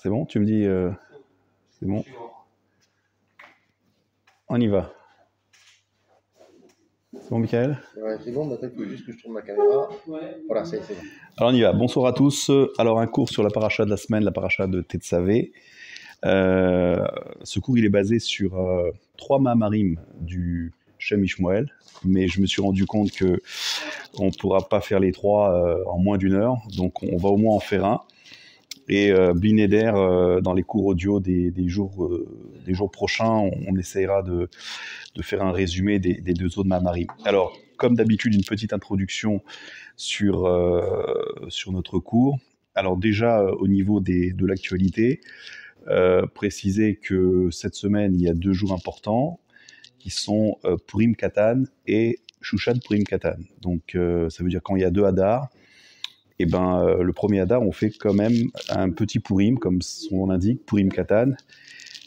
C'est bon? Tu me dis, c'est bon? On y va. C'est bon, Michael? Ouais, c'est bon, maintenant il faut juste que je tourne ma caméra. Voilà, c'est bon. Alors on y va. Bonsoir à tous. Alors un cours sur la paracha de la semaine, la paracha de Tetzavé. Ce cours il est basé sur 3 Mahamarim du Shem Ishmoel, mais je me suis rendu compte que on ne pourra pas faire les 3 en moins d'1 heure, donc on va au moins en faire un. Et Blineder, dans les cours audio des jours prochains, on essaiera de faire un résumé des 2 autres Mahamarim. Alors, comme d'habitude, une petite introduction sur notre cours. Alors déjà, au niveau de l'actualité, préciser que cette semaine, il y a 2 jours importants qui sont Purim Katan et Shushan Purim Katan. Donc, ça veut dire quand il y a 2 Hadar, et le premier Hadar, on fait quand même un petit Purim, comme son nom l'indique, Purim Katan.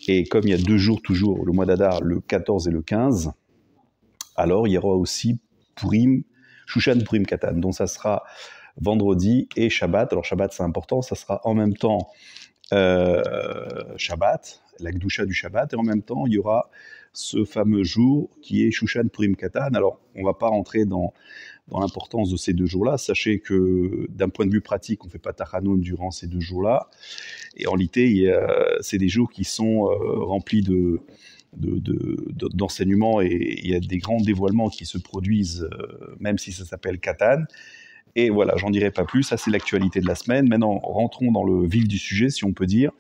Et comme il y a 2 jours toujours, le mois d'Adar, le 14 et le 15, alors il y aura aussi Purim, Shushan Purim Katan. Donc ça sera vendredi et Shabbat. Alors Shabbat c'est important, ça sera en même temps Shabbat, la Gdusha du Shabbat, et en même temps il y aura ce fameux jour qui est Shushan Purim Katan. Alors on ne va pas rentrer dans l'importance de ces 2 jours-là. Sachez que d'un point de vue pratique, on ne fait pas Tachanoun durant ces 2 jours-là. Et en réalité, c'est des jours qui sont remplis d'enseignements et il y a des grands dévoilements qui se produisent, même si ça s'appelle Katan. Et voilà, j'en dirai pas plus, ça c'est l'actualité de la semaine. Maintenant, rentrons dans le vif du sujet, si on peut dire.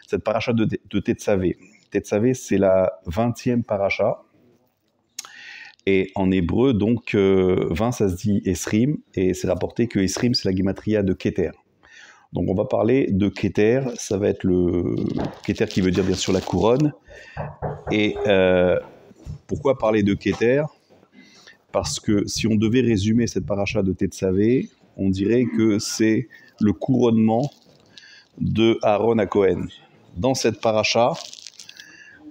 Cette paracha de Tetzavé. Tetzavé, c'est la 20e paracha. Et en hébreu, donc, 20, ça se dit Esrim, et c'est rapporté que Esrim, c'est la gematria de Keter. Donc on va parler de Keter, ça va être le Keter qui veut dire bien sûr la couronne. Et pourquoi parler de Keter? Parce que si on devait résumer cette paracha de Tetzavé, on dirait que c'est le couronnement de Aaron à Cohen. Dans cette paracha,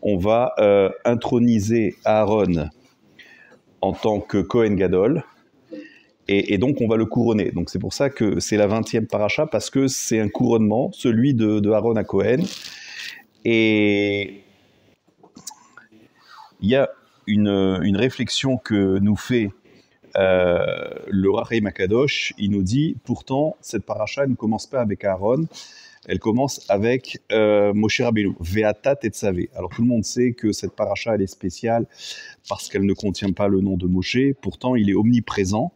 on va introniser Aaron en tant que Cohen Gadol, et donc on va le couronner. Donc c'est pour ça que c'est la 20e paracha, parce que c'est un couronnement, celui de Aaron à Cohen. Et il y a une réflexion que nous fait le Rachaim Akadosh. Il nous dit, pourtant, cette paracha ne commence pas avec Aaron, elle commence avec Moshe Rabbeinu, Ve'ata Tetzavé. Alors tout le monde sait que cette paracha elle est spéciale parce qu'elle ne contient pas le nom de Moshe, pourtant il est omniprésent,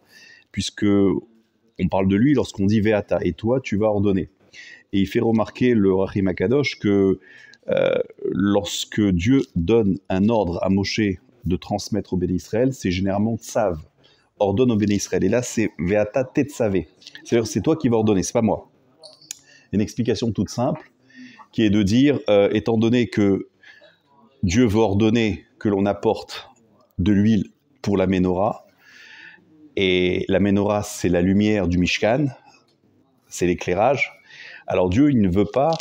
puisque on parle de lui lorsqu'on dit Ve'ata, et toi tu vas ordonner. Et il fait remarquer le Rachaim Akadosh que lorsque Dieu donne un ordre à Moshe de transmettre au Béné Israël, c'est généralement Tzav, ordonne au Béné Israël. Et là c'est Ve'ata Tetzavé, c'est-à-dire c'est toi qui vas ordonner, c'est pas moi. Une explication toute simple, qui est de dire, étant donné que Dieu veut ordonner que l'on apporte de l'huile pour la Ménorah, et la Ménorah, c'est la lumière du Mishkan, c'est l'éclairage, alors Dieu, il ne veut pas,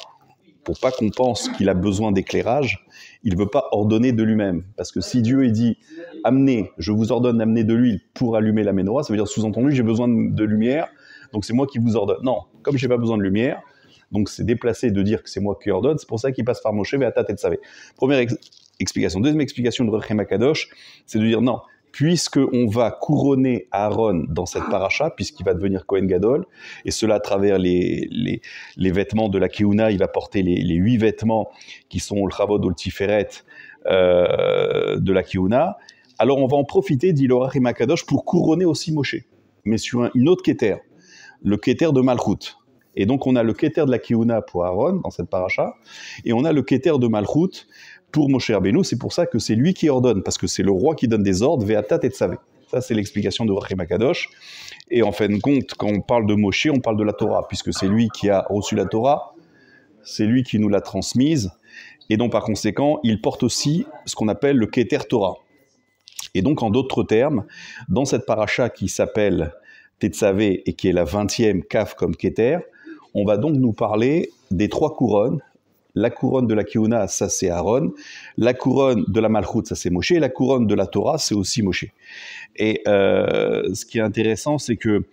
pour pas qu'on pense qu'il a besoin d'éclairage, il ne veut pas ordonner de lui-même. Parce que si Dieu dit, je vous ordonne d'amener de l'huile pour allumer la Ménorah, ça veut dire sous-entendu, j'ai besoin de lumière, donc c'est moi qui vous ordonne. Non, comme je n'ai pas besoin de lumière, donc c'est déplacé de dire que c'est moi qui ordonne, c'est pour ça qu'il passe par Moshe, Ve'ata Tetzavé. Première explication. Deuxième explication de Rachaim Akadosh, c'est de dire non, puisqu'on va couronner Aaron dans cette paracha, puisqu'il va devenir Kohen Gadol, et cela à travers les vêtements de la Keuna, il va porter les 8 vêtements qui sont le Chavod ou le Tiferet de la Keuna, alors on va en profiter, dit le Rachaim Akadosh, pour couronner aussi Moshe, mais sur une autre Keter, le Keter de Malchut. Et donc on a le Keter de la Keuna pour Aaron dans cette paracha, et on a le Keter de Malchut pour Moshe Rabbeinu. C'est pour ça que c'est lui qui ordonne, parce que c'est le roi qui donne des ordres, Ve'ata Tetzavé. Ça c'est l'explication de Rachaim Akadosh. Et en fin de compte, quand on parle de Moshe, on parle de la Torah, puisque c'est lui qui a reçu la Torah, c'est lui qui nous l'a transmise, et donc par conséquent, il porte aussi ce qu'on appelle le Keter Torah. Et donc en d'autres termes, dans cette paracha qui s'appelle Tetzavé et qui est la 20e Kaf comme Keter, on va donc nous parler des 3 couronnes. La couronne de la Keuna, ça c'est Aaron. La couronne de la Malchut, ça c'est Moshe. Et la couronne de la Torah, c'est aussi Moshe. Et ce qui est intéressant, c'est que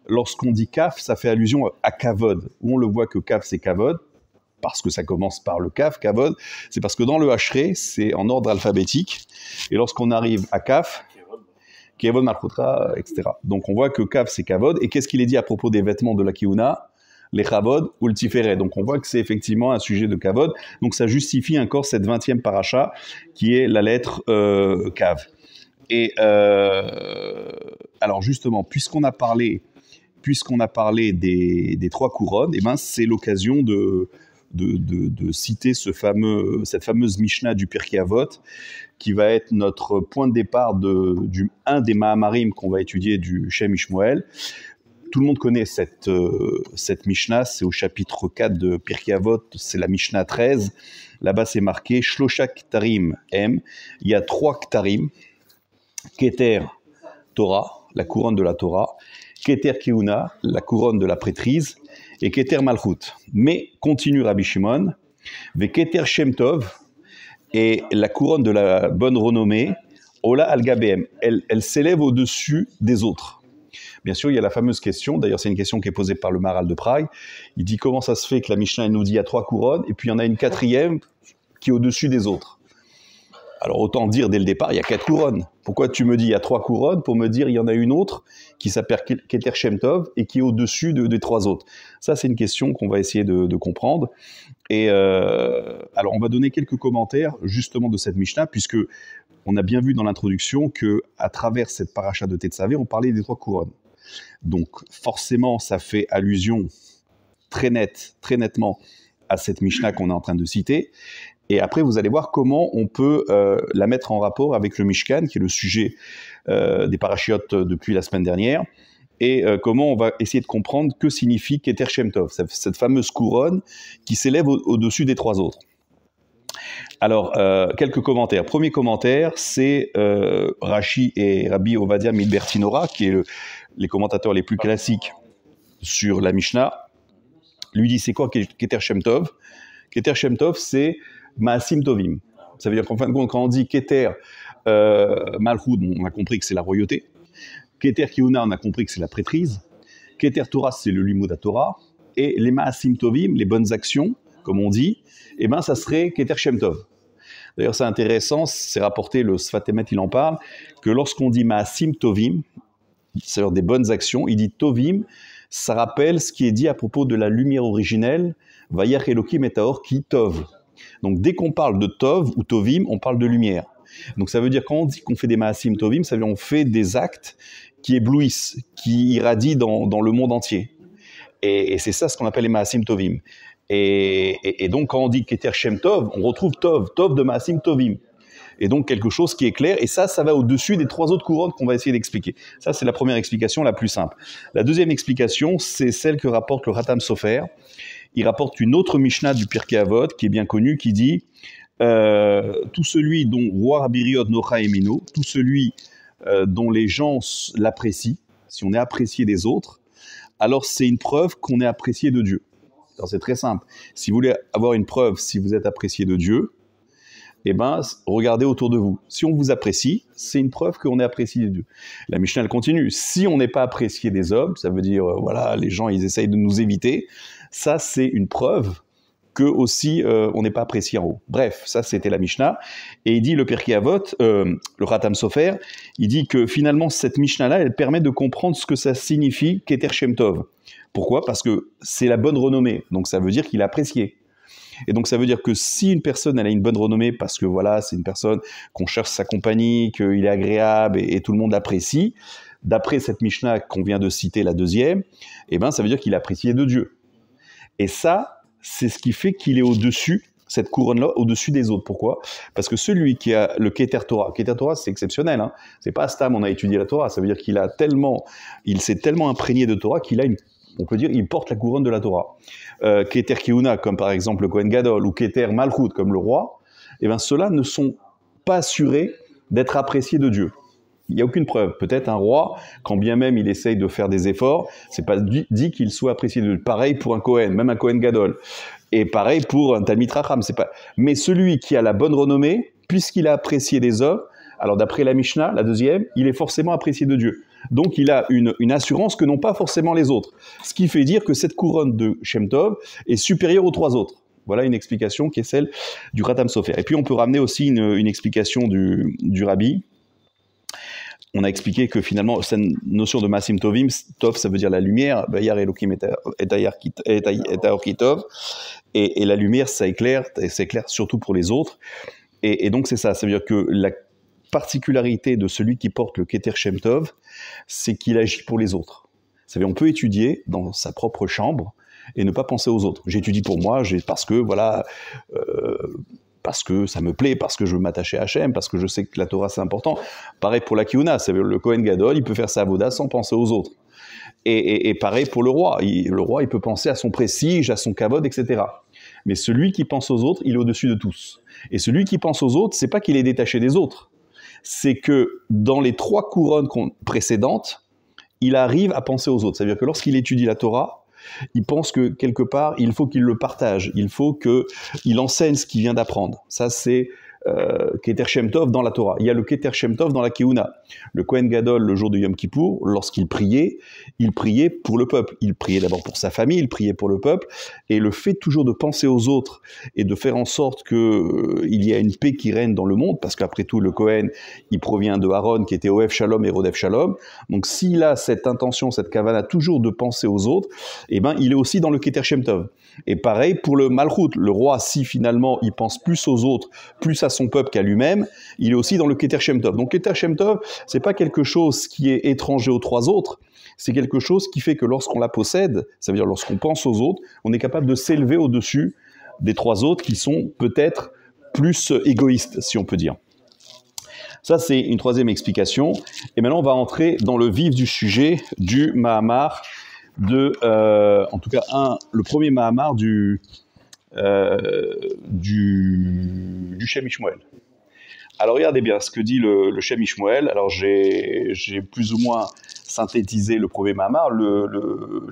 lorsqu'on dit Kaf, ça fait allusion à Kavod. Où on le voit que Kaf c'est Kavod. parce que ça commence par le Kaf, Kavod, c'est parce que dans le Hachré, c'est en ordre alphabétique, et lorsqu'on arrive à Kaf, Kavod Malchutra, etc. Donc on voit que Kaf, c'est Kavod, et qu'est-ce qu'il est dit à propos des vêtements de la Kihuna? Les Chavod ou le Tiferet. Donc on voit que c'est effectivement un sujet de Kavod, donc ça justifie encore cette 20e paracha, qui est la lettre Kav. Et alors justement, puisqu'on a parlé des 3 couronnes, eh ben c'est l'occasion de citer cette fameuse Mishnah du Pirkei Avot, qui va être notre point de départ un des Mahamarim qu'on va étudier du Shem Ishmoel. Tout le monde connaît cette Mishnah, c'est au chapitre 4 de Pirkei Avot, c'est la Mishnah 13. Là-bas, c'est marqué Shlosha Ktarim M. Il y a 3 Ktarim. Keter Torah, la couronne de la Torah, Keter Kehuna, la couronne de la prêtrise, et Keter Malchut. Mais, continue Rabbi Shimon, Ve Keter Shem Tov, et la couronne de la bonne renommée, Ola Al-Gabem, elle s'élève au-dessus des autres. Bien sûr, il y a la fameuse question, d'ailleurs c'est une question qui est posée par le Maharal de Prague, il dit comment ça se fait que la Mishnah elle nous dit il y a 3 couronnes, et puis il y en a une 4e qui est au-dessus des autres. Alors autant dire dès le départ, il y a 4 couronnes. Pourquoi tu me dis il y a 3 couronnes pour me dire il y en a une autre qui s'appelle Keter Shem Tov et qui est au-dessus des 3 autres? Ça, c'est une question qu'on va essayer de comprendre. Et alors, on va donner quelques commentaires justement de cette Mishnah, puisque on a bien vu dans l'introduction qu'à travers cette paracha de Tetzavé, on parlait des 3 couronnes. Donc forcément, ça fait allusion très nettement à cette Mishnah qu'on est en train de citer. Et après, vous allez voir comment on peut la mettre en rapport avec le Mishkan, qui est le sujet des parachiotes depuis la semaine dernière, et comment on va essayer de comprendre que signifie Keter Shem Tov, cette fameuse couronne qui s'élève au-dessus des 3 autres. Alors, quelques commentaires. Premier commentaire, c'est Rashi et Rabbi Ovadia Midbertinora, qui est les commentateurs les plus classiques sur la Mishnah. Lui dit, c'est quoi Keter Shem Tov? Keter Shem Tov, c'est Maasim Tovim. Ça veut dire qu'en fin de compte, quand on dit Keter Malchut, on a compris que c'est la royauté. Keter Kehuna, on a compris que c'est la prêtrise. Keter Torah, c'est le Limud Torah. Et les Maasim Tovim, les bonnes actions, comme on dit, eh ben, ça serait Keter Shem Tov. D'ailleurs, c'est intéressant, c'est rapporté, le Sfat Emet, il en parle, que lorsqu'on dit Maasim Tovim, c'est-à-dire des bonnes actions, il dit Tovim, ça rappelle ce qui est dit à propos de la lumière originelle, Vayach Elokim et Taor Ki Tov. Donc, dès qu'on parle de Tov ou Tovim, on parle de lumière. Donc, ça veut dire, quand on dit qu'on fait des Maasim Tovim, ça veut dire qu'on fait des actes qui éblouissent, qui irradient dans le monde entier. Et c'est ça ce qu'on appelle les Maasim Tovim. Et donc, quand on dit Keter Shem Tov, on retrouve Tov de Maasim Tovim. Et donc, quelque chose qui est clair. Et ça va au-dessus des 3 autres couronnes qu'on va essayer d'expliquer. Ça, c'est la première explication la plus simple. La deuxième explication, c'est celle que rapporte le Khatam Sofer. Il rapporte une autre Mishnah du Pirkei Avot, qui est bien connue, qui dit tout celui dont Roi Rabiriot Nocha Emino, tout celui dont les gens l'apprécient, si on est apprécié des autres, alors c'est une preuve qu'on est apprécié de Dieu. Alors c'est très simple. Si vous voulez avoir une preuve si vous êtes apprécié de Dieu, eh ben, regardez autour de vous. Si on vous apprécie, c'est une preuve qu'on est apprécié de Dieu. La Mishnah, elle continue. Si on n'est pas apprécié des hommes, ça veut dire, voilà, les gens, ils essayent de nous éviter. Ça, c'est une preuve que aussi on n'est pas apprécié en haut. Bref, ça, c'était la Mishnah. Et il dit, le Pirkei Avot, le Khatam Sofer, il dit que finalement, cette Mishnah-là, elle permet de comprendre ce que ça signifie Keter Shem Tov. Pourquoi? Parce que c'est la bonne renommée. Donc, ça veut dire qu'il est apprécié. Et donc, ça veut dire que si une personne, elle a une bonne renommée, parce que voilà, c'est une personne qu'on cherche sa compagnie, qu'il est agréable et tout le monde l'apprécie, d'après cette Mishnah qu'on vient de citer, la deuxième, eh ben, ça veut dire qu'il est apprécié de Dieu. Et ça, c'est ce qui fait qu'il est au-dessus, cette couronne-là, au-dessus des autres. Pourquoi? Parce que celui qui a le Keter Torah, c'est exceptionnel, hein. C'est pas Stam, on a étudié la Torah, ça veut dire qu'il s'est tellement imprégné de Torah qu'il a on peut dire, il porte la couronne de la Torah. Keter Kehuna, comme par exemple le Kohen Gadol, ou Keter Malchut, comme le roi, eh bien, ceux-là ne sont pas assurés d'être appréciés de Dieu. Il n'y a aucune preuve. Peut-être un roi, quand bien même il essaye de faire des efforts, c'est pas dit qu'il soit apprécié de Dieu. Pareil pour un Kohen, même un Kohen Gadol. Et pareil pour un Talmid Racham. Mais celui qui a la bonne renommée, puisqu'il a apprécié des hommes, alors d'après la Mishnah, la deuxième, il est forcément apprécié de Dieu. Donc il a une assurance que n'ont pas forcément les autres. Ce qui fait dire que cette couronne de Shem Tov est supérieure aux 3 autres. Voilà une explication qui est celle du Khatam Sofer. Et puis on peut ramener aussi une explication du Rabbi. On a expliqué que finalement, cette notion de Masim Tovim, Tov, ça veut dire la lumière, Bayar Elohim et Kitov, et la lumière, ça éclaire, et c'est clair surtout pour les autres. Et donc c'est ça, ça veut dire que la particularité de celui qui porte le Keter Shem Tov, c'est qu'il agit pour les autres. Ça veut dire, on peut étudier dans sa propre chambre et ne pas penser aux autres. J'étudie pour moi, parce que voilà, parce que ça me plaît, parce que je veux m'attacher à Hachem, parce que je sais que la Torah c'est important. Pareil pour la Kiyuna, ça veut dire le Kohen Gadol, il peut faire sa avoda sans penser aux autres. Et pareil pour le roi. Le roi, il peut penser à son prestige, à son kavod, etc. Mais celui qui pense aux autres, il est au-dessus de tous. Et celui qui pense aux autres, c'est pas qu'il est détaché des autres. C'est que dans les 3 couronnes précédentes, il arrive à penser aux autres. C'est-à-dire que lorsqu'il étudie la Torah, il pense que quelque part, il faut qu'il le partage. Il faut qu'il enseigne ce qu'il vient d'apprendre. Ça, c'est Keter Shem Tov dans la Torah. Il y a le Keter Shem Tov dans la Kehuna. Le Kohen Gadol, le jour de Yom Kippour, lorsqu'il priait pour le peuple. Il priait d'abord pour sa famille, il priait pour le peuple. Et le fait toujours de penser aux autres et de faire en sorte qu'il y ait une paix qui règne dans le monde, parce qu'après tout, le Kohen, il provient de Aaron, qui était Oev Shalom et Rodef Shalom. Donc s'il a cette intention, cette kavana, toujours de penser aux autres, eh ben, il est aussi dans le Keter Shem Tov. Et pareil pour le Malchut, le roi, si finalement il pense plus aux autres, plus à son peuple qu'à lui-même, il est aussi dans le Keter Shem Tov. Donc Keter Shem Tov, c'est pas quelque chose qui est étranger aux 3 autres, c'est quelque chose qui fait que lorsqu'on la possède, ça veut dire lorsqu'on pense aux autres, on est capable de s'élever au-dessus des 3 autres qui sont peut-être plus égoïstes, si on peut dire. Ça, c'est une 3e explication. Et maintenant, on va entrer dans le vif du sujet du Mahamar, en tout cas, le premier Mahamar du Shem Ishmoel. Alors regardez bien ce que dit le Shem Ishmoel. Alors j'ai plus ou moins synthétisé le premier Mahamar.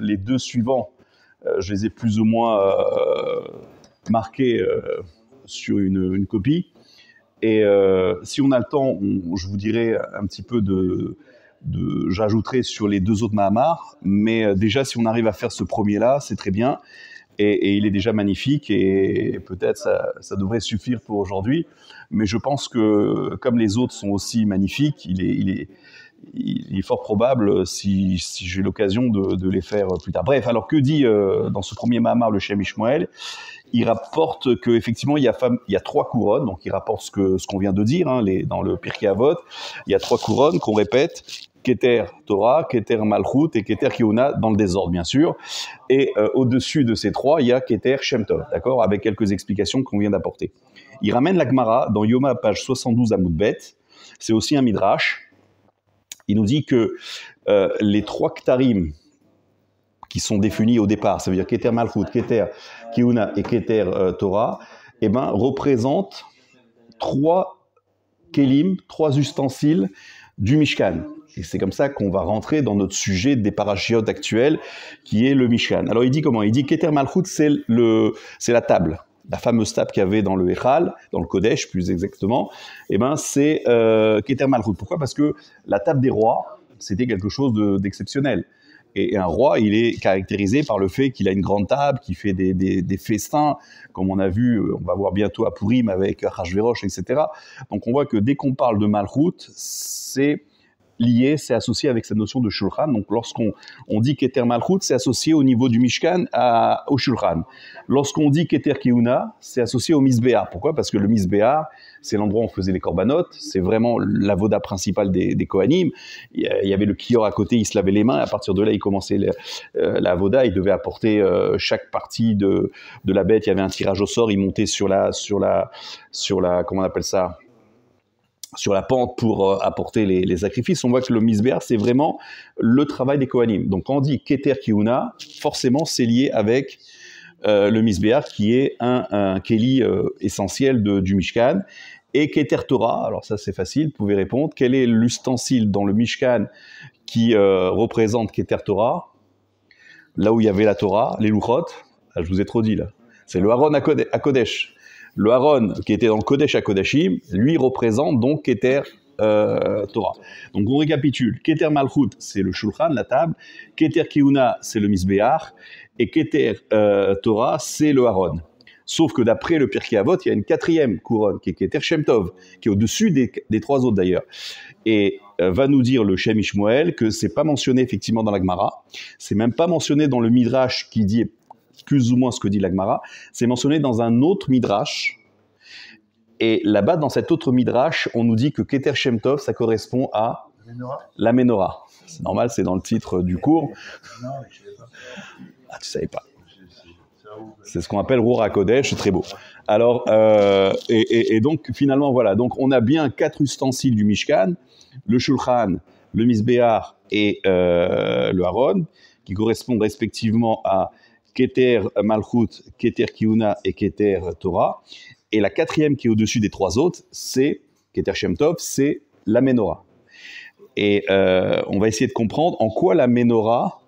Les 2 suivants, je les ai plus ou moins marqués sur une copie. Et si on a le temps, je vous dirai un petit peu j'ajouterai sur les 2 autres Mahamar, mais déjà si on arrive à faire ce premier-là, c'est très bien, et il est déjà magnifique, et peut-être ça devrait suffire pour aujourd'hui, mais je pense que comme les autres sont aussi magnifiques, il est fort probable, si j'ai l'occasion de les faire plus tard. Bref, alors que dit dans ce premier Mahamar le Shem Ishmoel? Il rapporte qu'effectivement, il y a 3 couronnes, donc il rapporte ce qu'on vient de dire, hein, dans le Pirkei Avot, il y a 3 couronnes qu'on répète, Keter Torah, Keter Malchut et Keter Kehuna, dans le désordre bien sûr, et au-dessus de ces 3, il y a Keter Shem Tov, d'accord, avec quelques explications qu'on vient d'apporter. Il ramène la Gemara dans Yoma, page 72 à Moudbet, c'est aussi un Midrash, il nous dit que les 3 Ktarim, qui sont définis au départ, ça veut dire Keter Malchut, Keter Kehuna et Keter Torah, eh ben, représentent 3 kelim, 3 ustensiles du Mishkan. Et c'est comme ça qu'on va rentrer dans notre sujet des parachiotes actuels, qui est le Mishkan. Alors il dit comment? Il dit Keter Malchut, c'est la table, la fameuse table qu'il y avait dans le Echal, dans le Kodesh plus exactement. Eh ben, c'est Keter Malchut. Pourquoi? Parce que la table des rois, c'était quelque chose d'exceptionnel. Et un roi, il est caractérisé par le fait qu'il a une grande table, qu'il fait des festins, comme on a vu, on va voir bientôt à Purim avec Achashverosh, etc. Donc on voit que dès qu'on parle de Malchut, c'est lié, c'est associé avec cette notion de Shulchan. Donc lorsqu'on dit Keter Malchut, c'est associé au niveau du Mishkan au Shulchan. Lorsqu'on dit Keter Kehuna, c'est associé au Mizbeah. Pourquoi? Parce que le Mizbeah, c'est l'endroit où on faisait les korbanot, c'est vraiment l'avoda principale des Kohanim. Il y avait le kior à côté, il se lavait les mains, à partir de là, il commençait l'avoda, il devait apporter chaque partie de la bête, il y avait un tirage au sort, il montait sur la comment on appelle ça, sur la pente pour apporter les sacrifices. On voit que le Mizbeah, c'est vraiment le travail des Kohanim. Donc quand on dit Keter Kehuna, forcément c'est lié avec le Mizbeah, qui est un Keli essentiel du Mishkan. Et Keter Torah, alors ça c'est facile, vous pouvez répondre. Quel est l'ustensile dans le Mishkan qui représente Keter Torah? Là où il y avait la Torah, les Luchot, je vous ai trop dit là, c'est le Aaron à Kodesh. Le Aaron, qui était dans le Kodesh à Kodashim, lui représente donc Keter Torah. Donc on récapitule. Keter Malchut, c'est le Shulchan, la table. Keter Kehuna, c'est le Mizbeach. Et Keter Torah, c'est le Aaron. Sauf que d'après le Pirkei Avot, il y a une quatrième couronne, qui est Keter Shem Tov, qui est au-dessus des trois autres d'ailleurs. Et va nous dire le Shem Ishmoel que c'est pas mentionné effectivement dans la Gemara, c'est même pas mentionné dans le Midrash qui dit plus ou moins ce que dit la Gemara, c'est mentionné dans un autre Midrash. Et là-bas, dans cet autre Midrash, on nous dit que Keter Shem Tov, ça correspond à la Menorah. C'est normal, c'est dans le titre du cours. Non, je ne savais pas. Ah, tu savais pas. C'est ce qu'on appelle Rour HaKodesh, c'est très beau. Alors, et donc, finalement, voilà. Donc, on a bien 4 ustensiles du Mishkan, le Shulchan, le Mizbeach et le Haron, qui correspondent respectivement à Keter Malchut, Keter Kiuna et Keter Torah. Et la quatrième qui est au-dessus des trois autres, c'est Keter Shem Tov, c'est la Menorah. Et on va essayer de comprendre en quoi la Menorah,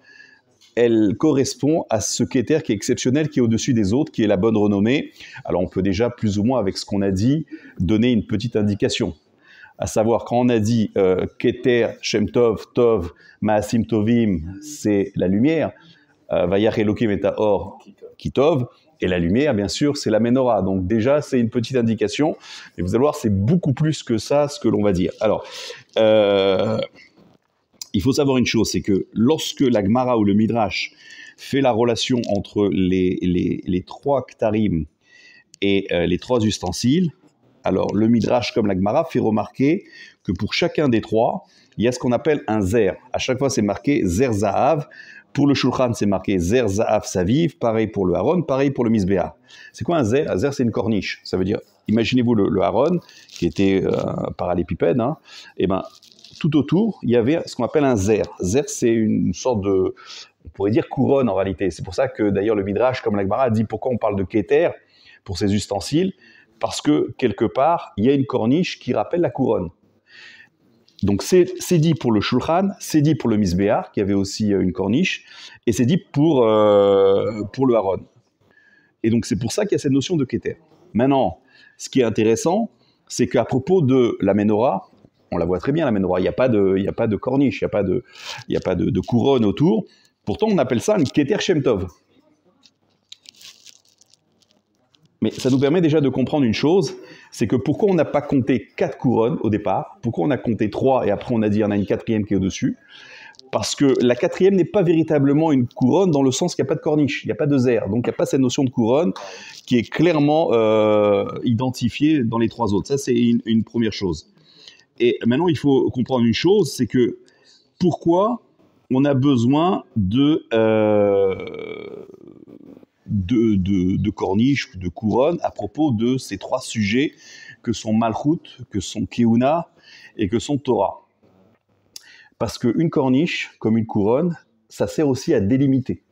elle correspond à ce Keter qui est exceptionnel, qui est au-dessus des autres, qui est la bonne renommée. Alors on peut déjà, plus ou moins, avec ce qu'on a dit, donner une petite indication. À savoir, quand on a dit Keter Shem Tov, Tov, Maasim Tovim, c'est la lumière, Vayach Elokim et Or, Kitov, et la lumière, bien sûr, c'est la Menorah. Donc déjà, c'est une petite indication. Mais vous allez voir, c'est beaucoup plus que ça, ce que l'on va dire. Alors, il faut savoir une chose, c'est que lorsque la Gemara ou le Midrash fait la relation entre les trois Ktarim et les trois ustensiles, alors le Midrash comme la Gemara fait remarquer que pour chacun des trois, il y a ce qu'on appelle un zer. À chaque fois, c'est marqué zer zahav. Pour le Shulchan, c'est marqué zer zahav saviv. Pareil pour le Haron, pareil pour le Mizbeach. C'est quoi un zer? Un zer, c'est une corniche. Ça veut dire, imaginez-vous le Haron, qui était un parallépipède, hein, et ben tout autour, il y avait ce qu'on appelle un zer. Zer, c'est une sorte de, on pourrait dire couronne en réalité. C'est pour ça que d'ailleurs le Midrash, comme la Gemara, dit pourquoi on parle de Keter pour ces ustensiles, parce que quelque part, il y a une corniche qui rappelle la couronne. Donc c'est dit pour le Shulchan, c'est dit pour le Mizbeach, qui avait aussi une corniche, et c'est dit pour le Haron. Et donc c'est pour ça qu'il y a cette notion de Keter. Maintenant, ce qui est intéressant, c'est qu'à propos de la Menorah, on la voit très bien, la Menorah, il n'y a pas de corniche, il n'y a pas de couronne autour. Pourtant, on appelle ça une Keter Shem Tov. Mais ça nous permet déjà de comprendre une chose, c'est que pourquoi on n'a pas compté 4 couronnes au départ, pourquoi on a compté 3 et après on a dit il y en a une quatrième qui est au-dessus, parce que la quatrième n'est pas véritablement une couronne dans le sens qu'il n'y a pas de corniche, il n'y a pas de zer, donc il n'y a pas cette notion de couronne qui est clairement identifiée dans les 3 autres. Ça, c'est une première chose. Et maintenant, il faut comprendre une chose, c'est que pourquoi on a besoin de corniche, de couronne, à propos de ces 3 sujets que sont Malchut, que sont Keuna et que sont Torah. Parce qu'une corniche, comme une couronne, ça sert aussi à délimiter.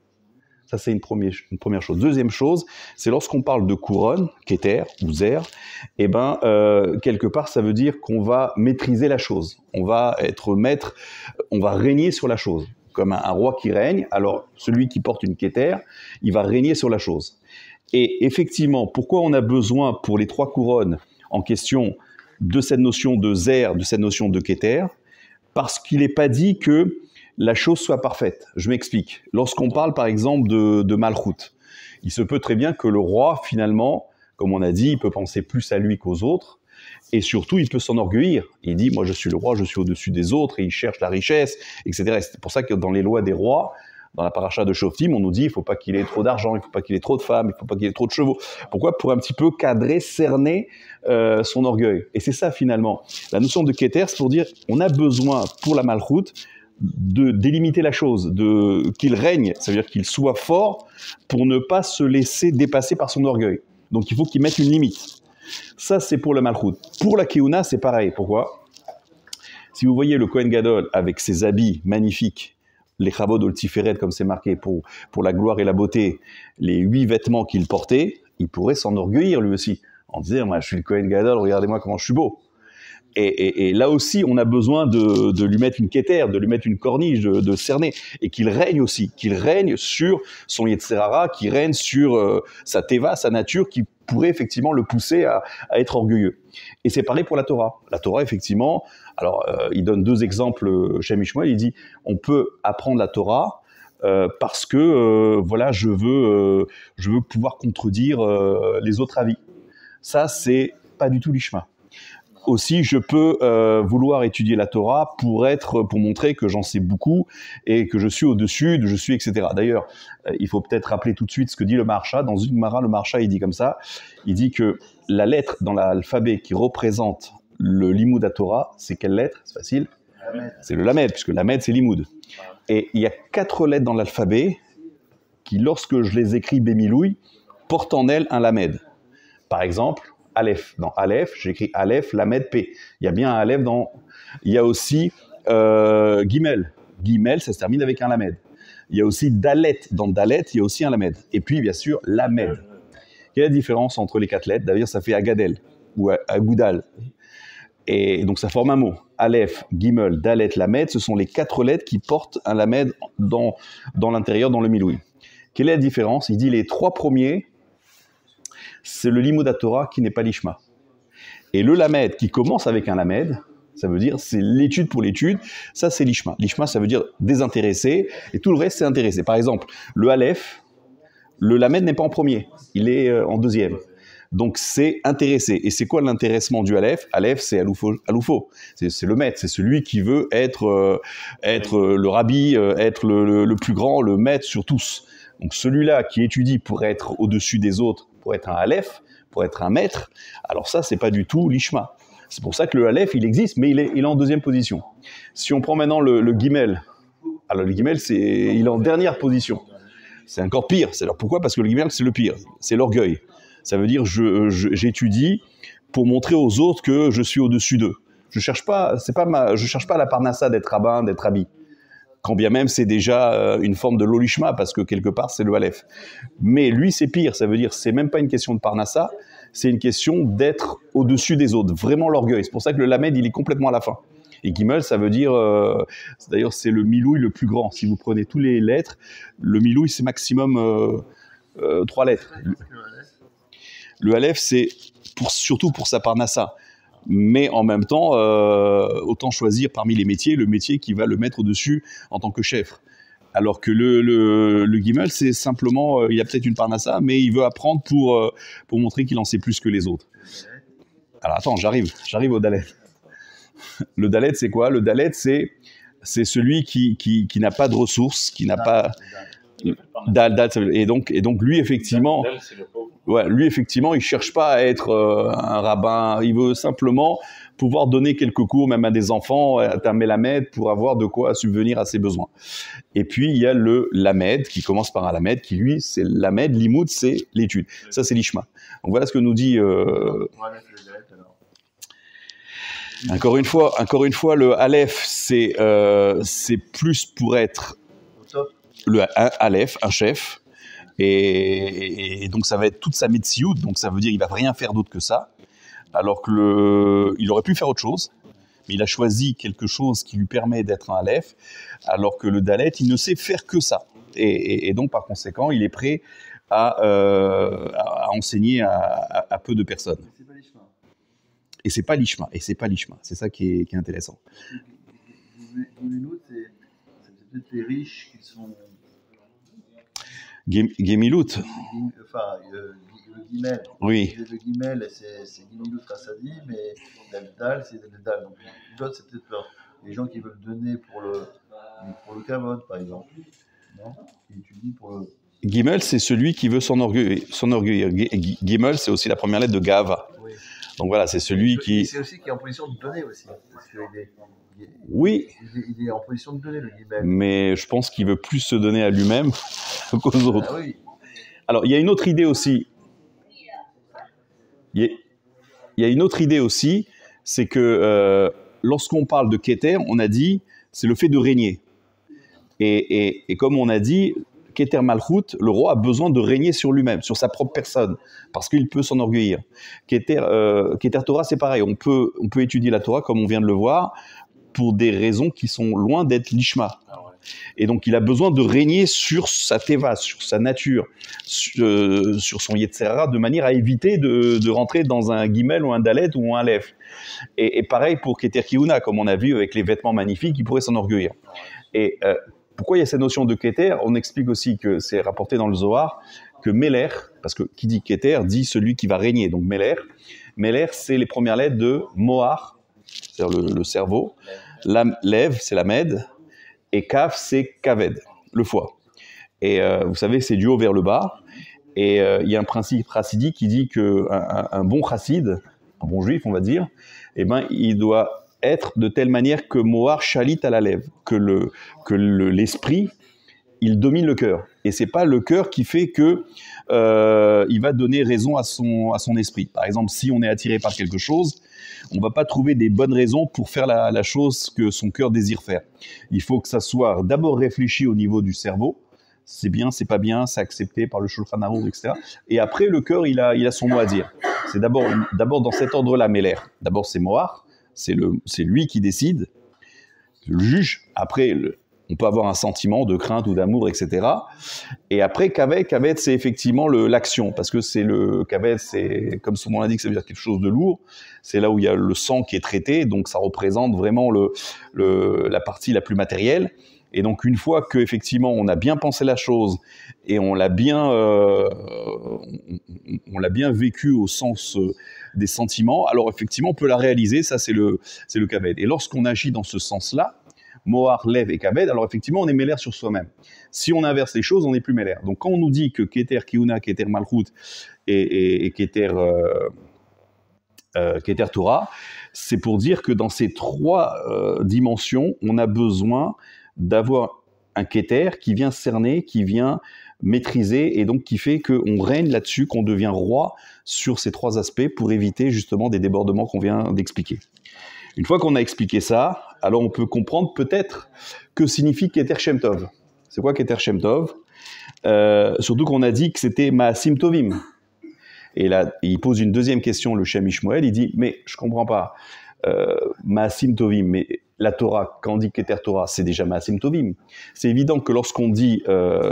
Ça, c'est une première chose. Deuxième chose, c'est lorsqu'on parle de couronne, Keter ou Zer, eh ben, quelque part, ça veut dire qu'on va maîtriser la chose. On va être maître, on va régner sur la chose. Comme un roi qui règne, alors celui qui porte une Keter, il va régner sur la chose. Et effectivement, pourquoi on a besoin pour les 3 couronnes en question de cette notion de Zer, de cette notion de Keter? Parce qu'il n'est pas dit que la chose soit parfaite. Je m'explique. Lorsqu'on parle par exemple de Malchut, il se peut très bien que le roi, finalement, comme on a dit, il peut penser plus à lui qu'aux autres, et surtout, il peut s'enorgueillir. Il dit, moi je suis le roi, je suis au-dessus des autres, et il cherche la richesse, etc. Et c'est pour ça que dans les lois des rois, dans la paracha de Shoftim, on nous dit, il ne faut pas qu'il ait trop d'argent, il ne faut pas qu'il ait trop de femmes, il ne faut pas qu'il ait trop de chevaux. Pourquoi? Pour un petit peu cadrer, cerner son orgueil. Et c'est ça finalement. La notion de Keter, c'est pour dire, on a besoin pour la Malchut de délimiter la chose, qu'il règne, ça veut dire qu'il soit fort pour ne pas se laisser dépasser par son orgueil. Donc il faut qu'il mette une limite. Ça, c'est pour la Malchut. Pour la Keuna, c'est pareil. Pourquoi? Si vous voyez le Kohen Gadol avec ses habits magnifiques, les Chavod Oltiferet, comme c'est marqué, pour la gloire et la beauté, les 8 vêtements qu'il portait, il pourrait s'enorgueillir lui aussi, en disant, moi je suis le Kohen Gadol, regardez-moi comment je suis beau. Et là aussi, on a besoin de lui mettre une Keter, de lui mettre une corniche, de cerner, et qu'il règne aussi, qu'il règne sur son Yetzerara, qu'il règne sur sa Teva, sa nature, qui pourrait effectivement le pousser à être orgueilleux. Et c'est pareil pour la Torah. La Torah, effectivement, alors il donne 2 exemples, Shem Ishmael, il dit, on peut apprendre la Torah parce que voilà, je veux pouvoir contredire les autres avis. Ça, c'est pas du tout l'ishma. Aussi, je peux vouloir étudier la Torah pour montrer que j'en sais beaucoup et que je suis au-dessus, etc. D'ailleurs, il faut peut-être rappeler tout de suite ce que dit le Maharsha. Dans une Gemara, le Maharsha, il dit comme ça, il dit que la lettre dans l'alphabet qui représente le Limud Torah, c'est quelle lettre? C'est facile. C'est le Lamed, puisque Lamed, c'est Limud. Et il y a 4 lettres dans l'alphabet qui, lorsque je les écris Bémilouï, portent en elles un Lamed. Par exemple, Aleph. Dans Aleph, j'écris Aleph, Lamed, P. Il y a bien un Aleph dans... Il y a aussi Gimel. Gimel, ça se termine avec un Lamed. Il y a aussi Dalet. Dans Dalet, il y a aussi un Lamed. Et puis, bien sûr, Lamed. Quelle est la différence entre les 4 lettres? D'ailleurs, ça fait Agadel ou Agoudal. Et donc, ça forme un mot. Aleph, Gimel, Dalet, Lamed, ce sont les 4 lettres qui portent un Lamed dans l'intérieur, dans le Miloui. Quelle est la différence? Il dit les 3 premiers... c'est le Limud Torah qui n'est pas l'Ishma. Et le Lamed qui commence avec un Lamed, ça veut dire c'est l'étude pour l'étude, ça c'est l'Ishma. L'Ishma, ça veut dire désintéressé, et tout le reste c'est intéressé. Par exemple, le Aleph, le Lamed n'est pas en premier, il est en deuxième. Donc c'est intéressé. Et c'est quoi l'intéressement du Aleph? Aleph, c'est Aloufo. C'est le maître, c'est celui qui veut être le rabbi, être le plus grand, le maître sur tous. Donc celui-là qui étudie pour être au-dessus des autres, pour être un Aleph, pour être un maître, alors ça, c'est pas du tout l'Ishma. C'est pour ça que le Aleph, il existe, mais il est en deuxième position. Si on prend maintenant le Gimel, alors le Gimel, il est en dernière position. C'est encore pire. Alors pourquoi? Parce que le Gimel, c'est le pire. C'est l'orgueil. Ça veut dire j'étudie pour montrer aux autres que je suis au-dessus d'eux. Je cherche pas la parnassa d'être rabbin, d'être rabbi. Quand bien même c'est déjà une forme de l'olishma, parce que quelque part c'est le Aleph. Mais lui c'est pire, ça veut dire c'est même pas une question de parnassa, c'est une question d'être au-dessus des autres, vraiment l'orgueil. C'est pour ça que le Lamed il est complètement à la fin. Et Gimel ça veut dire, d'ailleurs c'est le Milouï le plus grand. Si vous prenez tous les lettres, le Milouï c'est maximum 3 lettres. Le Aleph c'est surtout pour sa parnassa. Mais en même temps, autant choisir parmi les métiers, le métier qui va le mettre au-dessus en tant que chef. Alors que le Gimel, c'est simplement, il a peut-être une parnassa, mais il veut apprendre pour montrer qu'il en sait plus que les autres. Alors attends, j'arrive au Dalet. Le Dalet, c'est quoi? Le Dalet, c'est celui qui n'a pas de ressources, qui n'a pas... Dal, et donc lui, effectivement... Ouais, lui, effectivement, il cherche pas à être un rabbin. Il veut simplement pouvoir donner quelques cours, même à des enfants, à un Melamed, pour avoir de quoi subvenir à ses besoins. Et puis, il y a le Lamed, qui commence par un Lamed, qui, lui, c'est Lamed, Limoud, c'est l'étude. Ça, c'est l'Ishma. Donc, voilà ce que nous dit... Encore une fois, le Aleph, c'est plus pour être un Aleph, un chef. Et donc ça va être toute sa metsiout, donc ça veut dire qu'il va rien faire d'autre que ça, alors que il aurait pu faire autre chose, mais il a choisi quelque chose qui lui permet d'être un Aleph, alors que le Dalet, il ne sait faire que ça. Et donc par conséquent, il est prêt à enseigner à peu de personnes. Et c'est pas l'Ishma. C'est ça qui est intéressant. C'est peut-être les riches qui sont... Gemilut. Enfin, le Gimel. Oui. Le Gimel, c'est Gemilut Rassadi, mais le Dal, c'est le Dal. Donc, l'autre, c'est peut-être les gens qui veulent donner pour le Kavod, par exemple. Non? Qui étudient pour le... Gimel, c'est celui qui veut s'enorgueillir. Gimel, c'est aussi la première lettre de Gava. Oui. Donc voilà, c'est celui qui... C'est aussi qui est en position de donner aussi. Parce qu'il oui. Il est en position de donner, le Gimel. Mais je pense qu'il veut plus se donner à lui-même qu'aux autres. Ah oui. Alors, il y a une autre idée aussi. Il y a une autre idée aussi, c'est que lorsqu'on parle de Keter, on a dit, c'est le fait de régner. Et comme on a dit, Keter Malchut, le roi a besoin de régner sur lui-même, sur sa propre personne, parce qu'il peut s'enorgueillir. Keter Torah, c'est pareil. On peut étudier la Torah, comme on vient de le voir, pour des raisons qui sont loin d'être l'ishma. Et donc, il a besoin de régner sur sa teva, sur sa nature, sur son yetzerara, de manière à éviter de rentrer dans un gimel ou un dalet ou un aleph. Et pareil pour Keter Kihuna, comme on a vu avec les vêtements magnifiques, il pourrait s'enorgueillir. Et Pourquoi il y a cette notion de Keter? On explique aussi que c'est rapporté dans le Zohar que Meler, parce que qui dit Keter dit celui qui va régner. Donc Meler, c'est les premières lettres de Mohar, c'est-à-dire le cerveau. Lev, c'est la Med, et Kaf, c'est Kaved, le foie. Et vous savez, c'est du haut vers le bas. Et il y a un principe chassidique qui dit qu'un bon chassid, un bon juif, on va dire, eh ben, il doit être de telle manière que Mohar chalit à la lèvre, que l'esprit, il domine le cœur. Et c'est pas le cœur qui fait que il va donner raison à son esprit. Par exemple, si on est attiré par quelque chose, on va pas trouver des bonnes raisons pour faire la chose que son cœur désire faire. Il faut que ça soit d'abord réfléchi au niveau du cerveau. C'est bien, c'est pas bien, c'est accepté par le Shulchan Aruch, etc. Et après, le cœur, il a son mot à dire. C'est d'abord dans cet ordre-là, Meler. D'abord, c'est Mohar, c'est lui qui décide, le juge. Après, on peut avoir un sentiment de crainte ou d'amour, etc. Et après, Kaved, c'est effectivement l'action, parce que Kaved, c'est, comme son nom l'indique, ça veut dire quelque chose de lourd. C'est là où il y a le sang qui est traité, donc ça représente vraiment la partie la plus matérielle. Et donc, une fois qu'effectivement, on a bien pensé la chose et on l'a bien vécu au sens des sentiments, alors effectivement, on peut la réaliser. Ça, c'est le Kaved. Et lorsqu'on agit dans ce sens-là, Mohar, Lev et Kaved, alors effectivement, on est Meler sur soi-même. Si on inverse les choses, on n'est plus Meler. Donc, quand on nous dit que Keter Kehuna, Keter Malchut et Keter Torah, c'est pour dire que dans ces trois dimensions, on a besoin d'avoir un Keter qui vient cerner, qui vient maîtriser, et donc qui fait qu'on règne là-dessus, qu'on devient roi sur ces trois aspects pour éviter justement des débordements qu'on vient d'expliquer. Une fois qu'on a expliqué ça, alors on peut comprendre peut-être que signifie Keter Shem Tov. C'est quoi Keter Shem Tov? Surtout qu'on a dit que c'était Maasim Tovim. Et là, il pose une deuxième question, le Shem Ishmael, il dit « Mais je comprends pas, Maasim Tovim, mais la Torah, quand on dit Keter Torah, c'est déjà Maasim Tovim. » C'est évident que lorsqu'on dit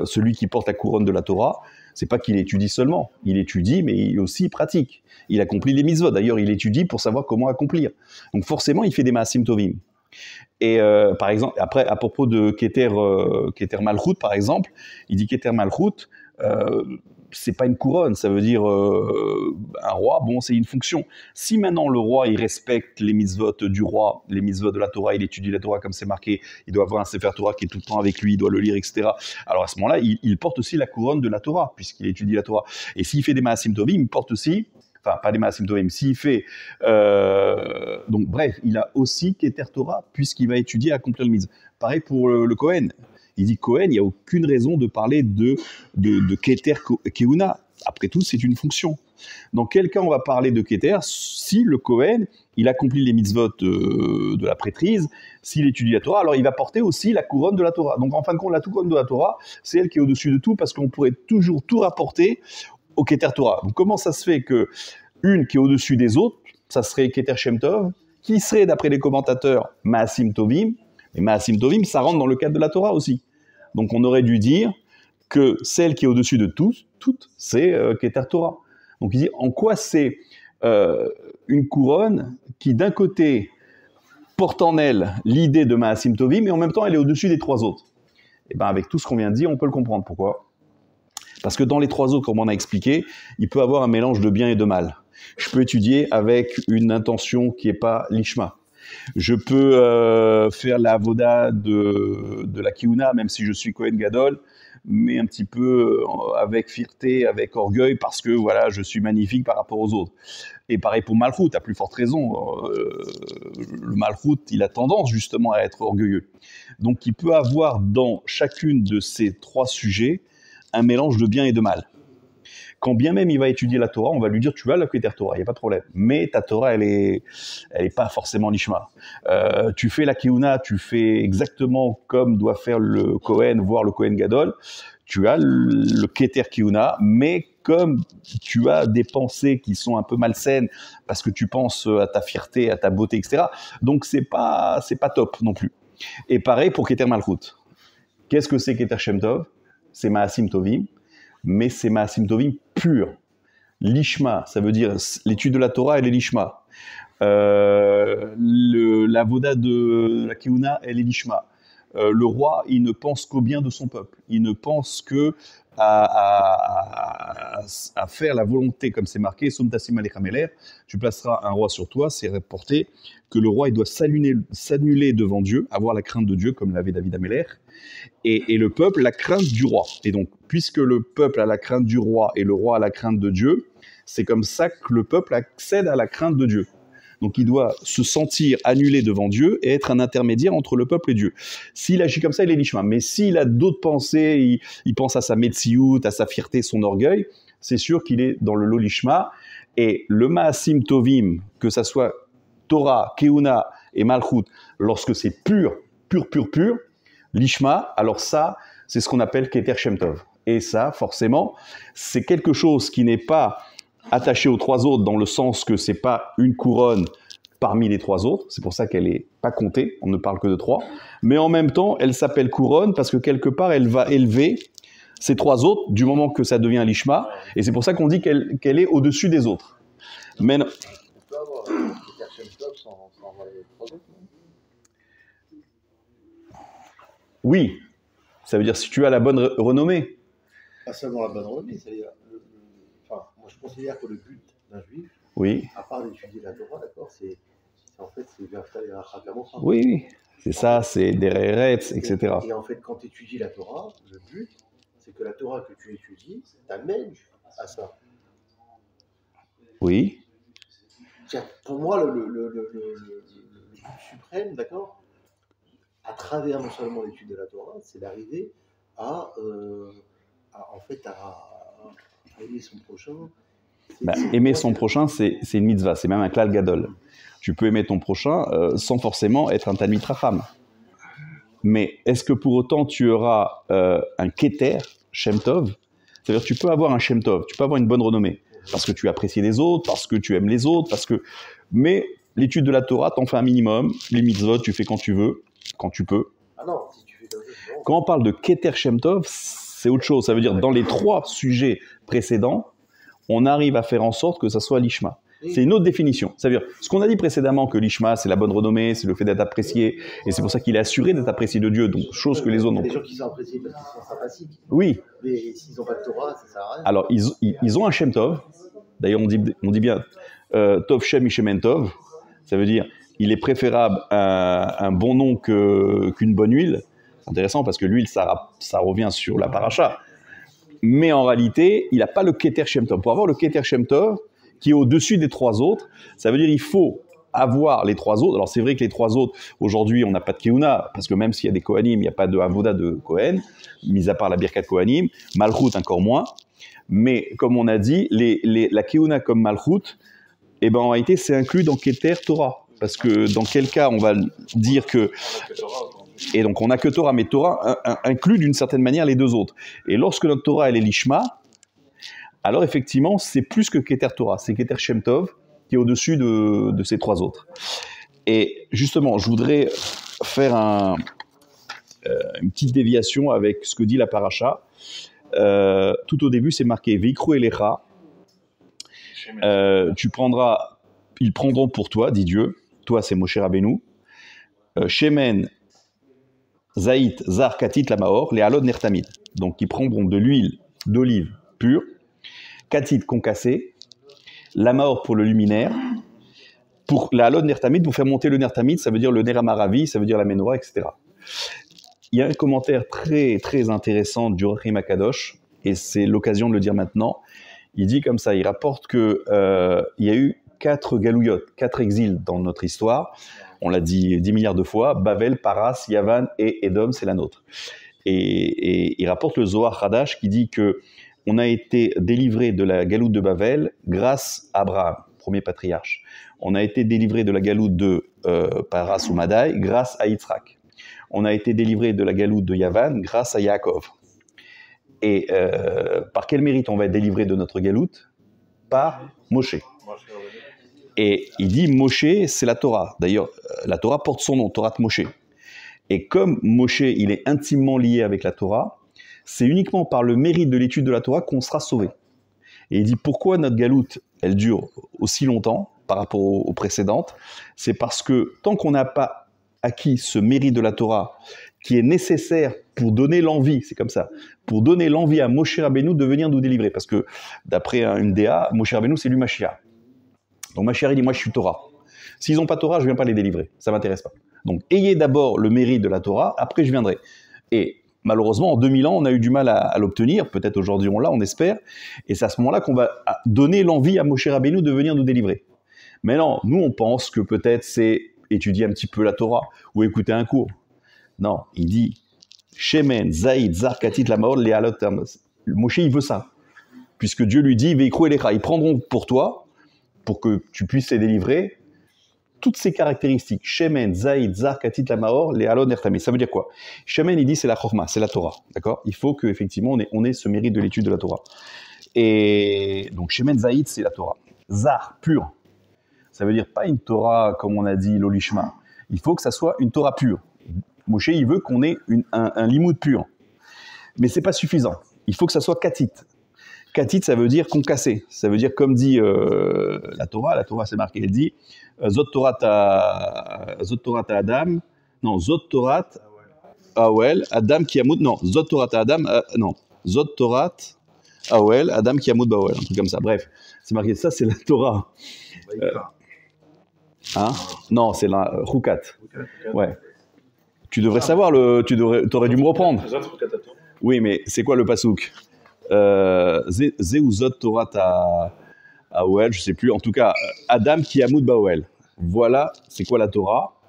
celui qui porte la couronne de la Torah, c'est pas qu'il étudie seulement. Il étudie, mais il aussi pratique. Il accomplit les mitzvot. D'ailleurs, il étudie pour savoir comment accomplir. Donc forcément, il fait des Maasim Tovim. Et par exemple, après, à propos de Keter Malchut, par exemple, il dit Keter Malchut, c'est pas une couronne, ça veut dire un roi, bon, c'est une fonction. Si maintenant le roi, il respecte les mitzvot du roi, les mitzvot de la Torah, il étudie la Torah comme c'est marqué, il doit avoir un Sefer Torah qui est tout le temps avec lui, il doit le lire, etc. Alors à ce moment-là, il porte aussi la couronne de la Torah, puisqu'il étudie la Torah. Et s'il fait des Maasim Tovim, il porte aussi, enfin pas des Maasim Tovim, s'il fait, donc bref, il a aussi Keter Torah, puisqu'il va étudier et accomplir le mitzvah. Pareil pour le Kohen. Il dit Kohen, il n'y a aucune raison de parler de Keter Kehuna. Après tout, c'est une fonction. Dans quel cas on va parler de Keter? Si le Kohen, il accomplit les mitzvot de la prêtrise, s'il étudie la Torah, alors il va porter aussi la couronne de la Torah. Donc en fin de compte, la couronne de la Torah, c'est elle qui est au-dessus de tout, parce qu'on pourrait toujours tout rapporter au Keter Torah. Donc comment ça se fait que une qui est au-dessus des autres, ça serait Keter Shem Tov, qui serait, d'après les commentateurs, Maasim Tovim, et Maasim Tovim, ça rentre dans le cadre de la Torah aussi. Donc on aurait dû dire que celle qui est au-dessus de toutes, c'est Keter Torah. Donc il dit, en quoi c'est une couronne qui, d'un côté, porte en elle l'idée de Maasim Tovim, mais en même temps, elle est au-dessus des trois autres. Et bien avec tout ce qu'on vient de dire, on peut le comprendre. Pourquoi? Parce que dans les trois autres, comme on a expliqué, il peut avoir un mélange de bien et de mal. Je peux étudier avec une intention qui n'est pas l'ishma. Je peux faire la avoda de la Kehuna, même si je suis Kohen Gadol, mais un petit peu avec fierté, avec orgueil, parce que voilà, je suis magnifique par rapport aux autres. Et pareil pour Malchut, à plus forte raison. Le Malchut, il a tendance justement à être orgueilleux. Donc il peut avoir dans chacune de ces trois sujets un mélange de bien et de mal. Quand bien même il va étudier la Torah, on va lui dire tu as la Keter Torah, il n'y a pas de problème. Mais ta Torah, elle est pas forcément l'Ishma. Tu fais la Kehuna, tu fais exactement comme doit faire le Kohen, voire le Kohen Gadol. Tu as le Keter Kehuna, mais comme tu as des pensées qui sont un peu malsaines, parce que tu penses à ta fierté, à ta beauté, etc. Donc c'est pas top non plus. Et pareil pour Keter Malchut. Qu'est-ce que c'est Keter Shem Tov? C'est Maasim Tovim. Mais c'est Maasim Tovim pur. L'Ishma, ça veut dire l'étude de la Torah, elle est l'Ishma. La Voda de la Kehuna, elle est l'Ishma. le roi, il ne pense qu'au bien de son peuple. Il ne pense que à faire la volonté, comme c'est marqué, Sumtasim Alechameler, tu placeras un roi sur toi, c'est rapporté que le roi il doit s'annuler devant Dieu, avoir la crainte de Dieu, comme l'avait David Améler, et le peuple la crainte du roi. Et donc, puisque le peuple a la crainte du roi et le roi a la crainte de Dieu, c'est comme ça que le peuple accède à la crainte de Dieu. Donc il doit se sentir annulé devant Dieu et être un intermédiaire entre le peuple et Dieu. S'il agit comme ça, il est lishma. Mais s'il a d'autres pensées, il pense à sa metsiout, à sa fierté, son orgueil, c'est sûr qu'il est dans le lo lishma. Et le maasim tovim, que ça soit Torah, Keuna et Malchut, lorsque c'est pur, lishma, alors ça, c'est ce qu'on appelle Keter Shem Tov. Et ça, forcément, c'est quelque chose qui n'est pas attaché aux trois autres dans le sens que c'est pas une couronne parmi les trois autres, c'est pour ça qu'elle est pas comptée, on ne parle que de trois, mais en même temps, elle s'appelle couronne parce que quelque part, elle va élever ces trois autres du moment que ça devient l'ishma, et c'est pour ça qu'on dit qu'elle est au-dessus des autres. Mais non. On peut avoir un Keter Shem Tov sans avoir les trois autres, non? Oui, ça veut dire si tu as la bonne renommée. Pas seulement la bonne renommée, c'est-à-dire, enfin, moi je considère que le but d'un juif, Oui, à part d'étudier la Torah, d'accord, c'est en fait, c'est Vafta et Rachakamocha. oui, c'est ça, c'est des Eretz, etc. Et en fait, quand tu étudies la Torah, le but, c'est que la Torah que tu étudies t'amène à ça. Oui, Tiens, pour moi, le but suprême, d'accord, à travers non seulement l'étude de la Torah, c'est d'arriver à en fait, à aimer son prochain. bah, aimer son prochain, c'est une mitzvah, c'est même un klal gadol. Tu peux aimer ton prochain sans forcément être un talmid racham. Mais est-ce que pour autant tu auras un keter, Shem Tov? C'est-à-dire tu peux avoir un Shem Tov, tu peux avoir une bonne renommée, parce que tu apprécies les autres, parce que tu aimes les autres, parce que... Mais l'étude de la Torah, t'en fais un minimum, les mitzvot, tu fais quand tu veux, quand tu peux. Ah non, si tu fais comme ça, non. Quand on parle de keter Shem Tov, c'est autre chose. Ça veut dire dans les trois sujets précédents, on arrive à faire en sorte que ça soit l'ishma. C'est une autre définition. Ça veut dire, ce qu'on a dit précédemment, que l'ishma, c'est la bonne renommée, c'est le fait d'être apprécié, et c'est pour ça qu'il est assuré d'être apprécié de Dieu, donc chose que les autres Il y a n'ont des pas. gens qui sont appréciés parce qu'ils sont sympathiques, Oui, mais s'ils n'ont pas de Torah, ça sert à rien. alors ils ont un Shem Tov, d'ailleurs on dit bien Tov Shem Ishemen Tov, ça veut dire il est préférable un bon nom qu'une bonne huile. C'est intéressant parce que l'huile, ça revient sur la paracha. Mais en réalité, il n'a pas le Keter Shem Tov. Pour avoir le Keter Shem Tov, qui est au-dessus des trois autres, ça veut dire qu'il faut avoir les trois autres. Alors c'est vrai que les trois autres, aujourd'hui, on n'a pas de Keuna, parce que même s'il y a des Kohanim, il n'y a pas de Avoda de Kohen, mis à part la Birkat Kohanim, Malchut encore moins. Mais comme on a dit, la Keuna comme Malchut, eh ben, en réalité, c'est inclus dans Keter Torah. Parce que dans quel cas on va dire que... Et donc on n'a que Torah, mais Torah inclut d'une certaine manière les deux autres. Et lorsque notre Torah, elle est l'Ishma, alors effectivement, c'est plus que Keter Torah, c'est Keter Shem Tov, qui est au-dessus de ces trois autres. Et justement, je voudrais faire une petite déviation avec ce que dit la paracha. Tout au début, c'est marqué « Veikru elecha » ils prendront pour toi, dit Dieu, toi c'est Moshe Rabbeinu, Shemen, Zaït, Zar, Katit, Lamaor, les Halod Nertamid. Donc ils prendront de l'huile d'olive pure, Katit concassé, Lamaor pour le luminaire, pour la Halod Nertamid, pour faire monter le Nertamid, ça veut dire le Ner Amaravi, ça veut dire la Menorah, etc. Il y a un commentaire très très intéressant du Rahim Akadosh, et c'est l'occasion de le dire maintenant. Il dit comme ça, il rapporte qu'il y a eu 4 galouillottes, 4 exils dans notre histoire. On l'a dit 10 milliards de fois, Bavel, Paras, Yavan et Édom, c'est la nôtre. Et il rapporte le Zohar Hadash qui dit qu'on a été délivré de la galoute de Bavel grâce à Abraham, premier patriarche. On a été délivré de la galoute de Paras ou Madaï grâce à Yitzhak. On a été délivré de la galoute de Yavan grâce à Yaakov. Et par quel mérite on va être délivré de notre galoute? Par Moshe. Et il dit Moshe, c'est la Torah. D'ailleurs, la Torah porte son nom, Torah de Moshe. Et comme Moshe, il est intimement lié avec la Torah, c'est uniquement par le mérite de l'étude de la Torah qu'on sera sauvé. Et il dit pourquoi notre galoute, elle dure aussi longtemps par rapport aux précédentes? C'est parce que tant qu'on n'a pas acquis ce mérite de la Torah qui est nécessaire pour donner l'envie, c'est comme ça, pour donner l'envie à Moshe Rabbeinu de venir nous délivrer. Parce que d'après une DA, Moshe Rabbeinu, c'est lui Mashiach. Donc Mashiach, il dit, moi je suis Torah. S'ils n'ont pas Torah, je ne viens pas les délivrer. Ça ne m'intéresse pas. Donc ayez d'abord le mérite de la Torah, après je viendrai. Et malheureusement, en 2000 ans, on a eu du mal à l'obtenir. Peut-être aujourd'hui on l'a, on espère. Et c'est à ce moment-là qu'on va donner l'envie à Moshe Rabbeinu de venir nous délivrer. Mais non, nous on pense que peut-être c'est étudier un petit peu la Torah ou écouter un cours. Non, il dit Shemen, Zaïd, Zar, Katit, Lamaor, Léalot, Moshe, il veut ça. Puisque Dieu lui dit Veikro Elecha, ils prendront pour toi, pour que tu puisses les délivrer, toutes ces caractéristiques. Shemen, Zaïd, Zar, Katit, Lamaor, Léalot, Nertami. Ça veut dire quoi? Shemen, il dit c'est la Chorma, c'est la Torah. D'accord? Il faut qu'effectivement on ait ce mérite de l'étude de la Torah. Et donc Shemen, Zaïd, c'est la Torah. Zar, pur. Ça veut dire pas une Torah, comme on a dit, l'Olishma. Il faut que ça soit une Torah pure. Moshe, il veut qu'on ait un limoud pur. Mais c'est pas suffisant. Il faut que ça soit katit. Katit, ça veut dire concassé. Ça veut dire, comme dit la Torah c'est marqué, elle dit Zot Torah ta Adam, non, Zot Torah Awel, Adam qui amoud, non, Zot Torah ta Adam, non, Zot Torah Awel, Adam qui amoud Bawel, un truc comme ça. Bref, c'est marqué, ça c'est la Torah. Hein? Non, c'est la Rukat. Ouais. Tu devrais savoir, t'aurais dû me reprendre. Oui, mais c'est quoi le pasouk? Zeuzot Torah Awel, je sais plus. En tout cas, Adam qui amoud Bawel. Voilà, c'est quoi la Torah?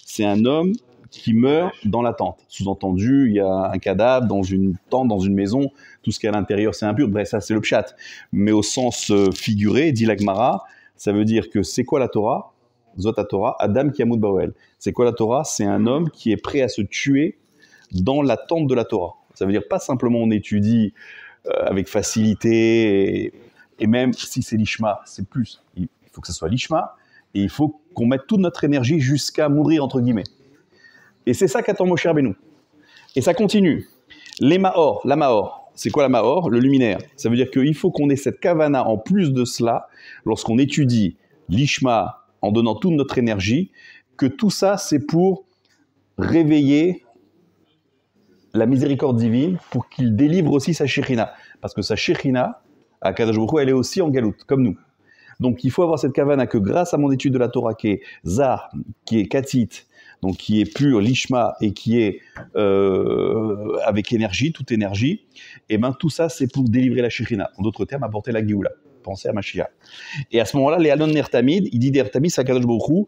C'est un homme qui meurt dans la tente. Sous-entendu, il y a un cadavre dans une tente, dans une maison. Tout ce qui est à l'intérieur, c'est impur. Bref, ça, c'est le pshat. Mais au sens figuré, dit la Gemara, ça veut dire que c'est quoi la Torah? Zot Torah, Adam qui amoud Bawel. C'est quoi la Torah? C'est un homme qui est prêt à se tuer dans l'attente de la Torah. Ça veut dire pas simplement on étudie avec facilité, et même si c'est l'ishma, c'est plus. Il faut que ce soit l'ishma, et il faut qu'on mette toute notre énergie jusqu'à mourir, entre guillemets. Et c'est ça qu'attend Moshe Rabbeinu. Et ça continue. Les Maor, la Maor. C'est quoi la Maor? Le luminaire. Ça veut dire qu'il faut qu'on ait cette kavana en plus de cela, lorsqu'on étudie l'ishma en donnant toute notre énergie, que tout ça, c'est pour réveiller la miséricorde divine, pour qu'il délivre aussi sa Shekhinah. Parce que sa Shekhinah, à Kadosh Baruch Hu, elle est aussi en galoute, comme nous. Donc il faut avoir cette kavana que grâce à mon étude de la Torah, qui est Zar, qui est Katit, donc qui est pur, l'Ishma, et qui est avec énergie, toute énergie, et bien tout ça, c'est pour délivrer la Shekhinah. En d'autres termes, apporter la Géoula. Pensez à Mashiach. Et à ce moment-là, les Alon Nertamid, il dit Nertamid, c'est à Kadosh Baruch Hu,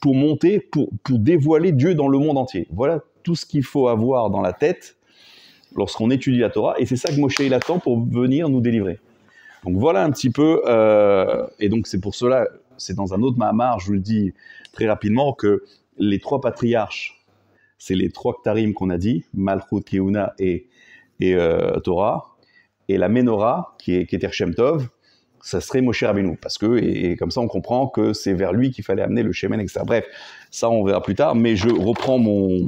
pour monter, pour dévoiler Dieu dans le monde entier. Voilà tout ce qu'il faut avoir dans la tête lorsqu'on étudie la Torah, et c'est ça que Moshe il attend pour venir nous délivrer. Donc voilà un petit peu, et donc c'est pour cela, c'est dans un autre Mahamar, je vous le dis très rapidement, que les trois patriarches, c'est les trois Ktarim qu'on a dit, Malchut, Keuna et Torah, et la Menorah, qui est Keter Shem Tov, ça serait Moshe Rabbeinu, parce que, et comme ça on comprend que c'est vers lui qu'il fallait amener le Shemen, etc. Bref, ça on verra plus tard, mais je reprends mon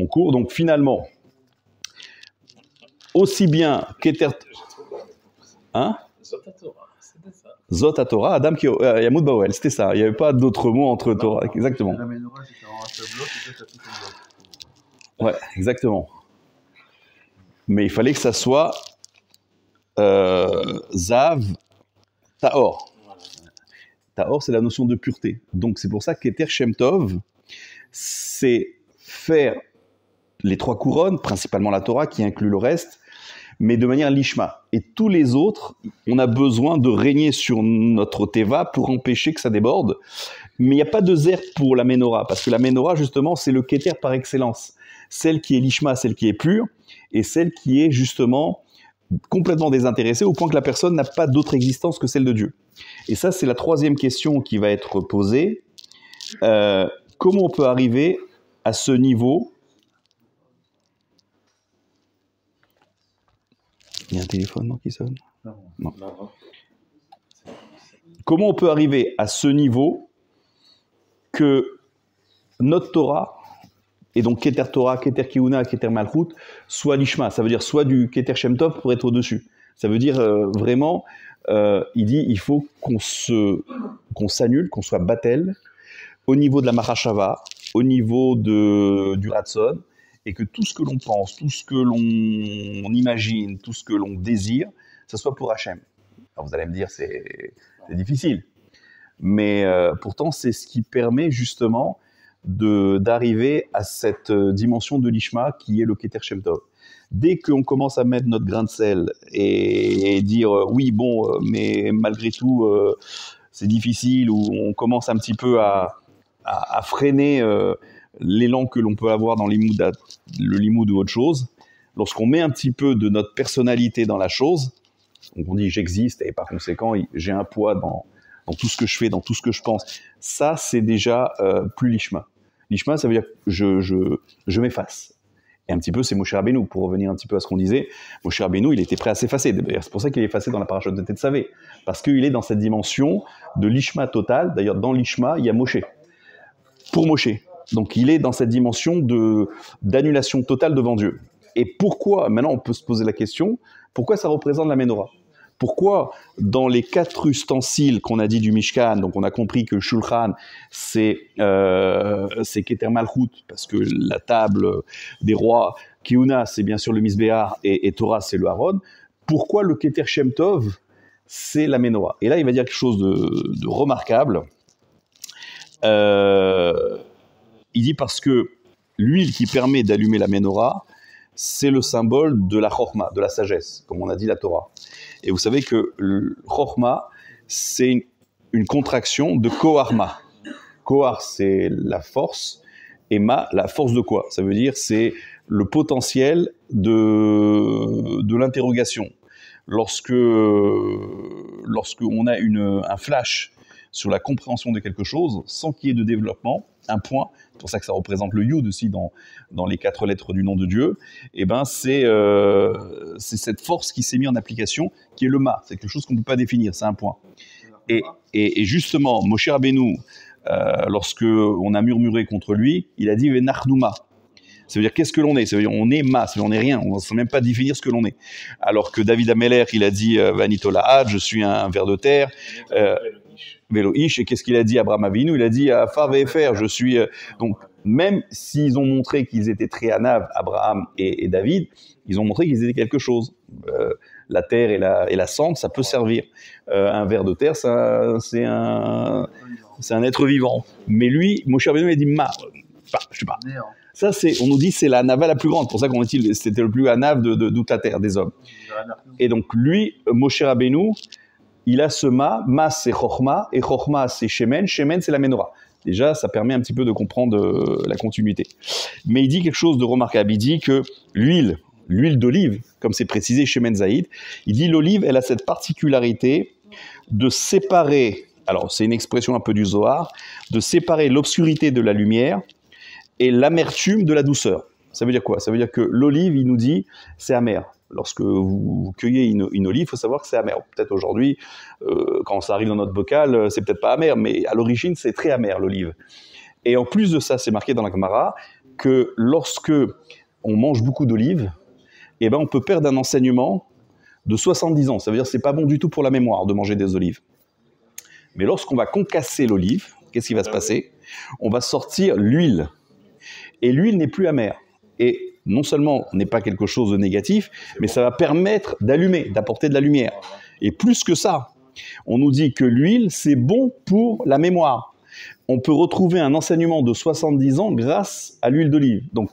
cours. Donc finalement, aussi bien Keter... Hein? Zot Torah, Adam qui Yamud Bawel, c'était ça. Il n'y avait pas d'autres mots entre Torah. Exactement. La menorah, c'était en un seul bloc, et toi, t'as tout un bloc. Ouais, exactement. Mais il fallait que ça soit Zav Tahor. Tahor, c'est la notion de pureté. Donc c'est pour ça qu'Eter Shem Tov, c'est faire les trois couronnes, principalement la Torah qui inclut le reste, mais de manière lishma. Et tous les autres, on a besoin de régner sur notre teva pour empêcher que ça déborde. Mais il n'y a pas de zer pour la menorah, parce que la menorah, justement, c'est le keter par excellence. Celle qui est lishma, celle qui est pure, et celle qui est justement complètement désintéressée, au point que la personne n'a pas d'autre existence que celle de Dieu. Et ça, c'est la troisième question qui va être posée. Comment on peut arriver à ce niveau? Il y a un téléphone non, qui sonne? Non. Comment on peut arriver à ce niveau que notre Torah, et donc Keter Torah, Keter Kiuna, Keter Malchut, soit l'Ishma? Ça veut dire soit du Keter Shem Tov pour être au-dessus. Ça veut dire vraiment, il dit, il faut qu'on s'annule, qu'on soit battel au niveau de la Mahashava, au niveau du Ratson, et que tout ce que l'on pense, tout ce que l'on imagine, tout ce que l'on désire, ça soit pour Hachem. Alors vous allez me dire, c'est difficile. Mais pourtant, c'est ce qui permet justement d'arriver à cette dimension de l'Ishma qui est le Keter Shem Tov. Dès qu'on commence à mettre notre grain de sel et dire oui, bon, mais malgré tout, c'est difficile, ou on commence un petit peu à freiner l'élan que l'on peut avoir dans le limoud ou autre chose, lorsqu'on met un petit peu de notre personnalité dans la chose, donc on dit j'existe et par conséquent j'ai un poids dans tout ce que je fais, dans tout ce que je pense, ça c'est déjà plus l'Ishma. L'Ishma, ça veut dire que je m'efface. Et un petit peu, c'est Moshe Rabbeinu, pour revenir un petit peu à ce qu'on disait. Moshe Rabbeinu, il était prêt à s'effacer. D'ailleurs, c'est pour ça qu'il est effacé dans la paracha de Tetzavé. Parce qu'il est dans cette dimension de l'Ishma total. D'ailleurs, dans l'Ishma, il y a Moshe. Pour Moshe. Donc, il est dans cette dimension d'annulation totale devant Dieu. Et pourquoi, maintenant, on peut se poser la question, pourquoi ça représente la Ménorah ? Pourquoi, dans les 4 ustensiles qu'on a dit du Mishkan, donc on a compris que Shulchan, c'est Keter Malchut, parce que la table des rois, Kehuna, c'est bien sûr le Misbéar, et Torah, c'est le Aaron. Pourquoi le Keter Shem Tov, c'est la Ménorah ? Et là, il va dire quelque chose de remarquable. Il dit parce que l'huile qui permet d'allumer la Ménorah, c'est le symbole de la Chokhma, de la sagesse, comme on a dit la Torah. Et vous savez que le Chokhma, c'est une contraction de Koharma. Kohar, c'est la force, et Ma, la force de quoi ? Ça veut dire c'est le potentiel de l'interrogation. Lorsque on a un flash sur la compréhension de quelque chose, sans qu'il y ait de développement, un point, c'est pour ça que ça représente le Yud aussi dans les 4 lettres du nom de Dieu, et ben c'est cette force qui s'est mise en application, qui est le Ma, c'est quelque chose qu'on ne peut pas définir, c'est un point. Et justement, Moshe Rabbeinu, lorsque on a murmuré contre lui, il a dit « Venachnouma ». Ça veut dire qu'est-ce que l'on est ? Ça veut dire on est ma, ça veut dire on n'est rien, on ne sait même pas définir ce que l'on est. Alors que David Ameller, il a dit Vanitolahad, je suis un ver de terre. Vélo Ish, et qu'est-ce qu'il a dit à Abraham Avinu ? Il a dit à Far VFR, je suis. Donc, même s'ils ont montré qu'ils étaient très anav, Abraham et David, ils ont montré qu'ils étaient quelque chose. La terre et la cendre, ça peut servir. Un ver de terre, c'est un être vivant. Mais lui, Moshe Rabbeinu, il a dit ma. Je sais pas. Ça, on nous dit c'est la nava la plus grande. C'est pour ça qu'on dit c'était le plus anav de toute la terre, des hommes. Et donc, lui, Moshe Rabbeinu, il a ce ma c'est Chokhma, et Chokhma c'est Shemen c'est la Ménorah. Déjà, ça permet un petit peu de comprendre la continuité. Mais il dit quelque chose de remarquable, il dit que l'huile d'olive, comme c'est précisé Shemen Zaïd, il dit l'olive, elle a cette particularité de séparer, alors c'est une expression un peu du Zohar, de séparer l'obscurité de la lumière et l'amertume de la douceur. Ça veut dire quoi ? Ça veut dire que l'olive, il nous dit, c'est amer. Lorsque vous cueillez une olive, il faut savoir que c'est amer. Peut-être aujourd'hui, quand ça arrive dans notre bocal, c'est peut-être pas amer, mais à l'origine, c'est très amer, l'olive. Et en plus de ça, c'est marqué dans la Gemara que lorsque on mange beaucoup d'olives, eh ben, on peut perdre un enseignement de 70 ans. Ça veut dire que c'est pas bon du tout pour la mémoire de manger des olives. Mais lorsqu'on va concasser l'olive, qu'est-ce qui va se passer ? On va sortir l'huile. Et l'huile n'est plus amère. Et non seulement n'est pas quelque chose de négatif, mais ça va permettre d'allumer, d'apporter de la lumière. Et plus que ça, on nous dit que l'huile, c'est bon pour la mémoire. On peut retrouver un enseignement de 70 ans grâce à l'huile d'olive. Donc,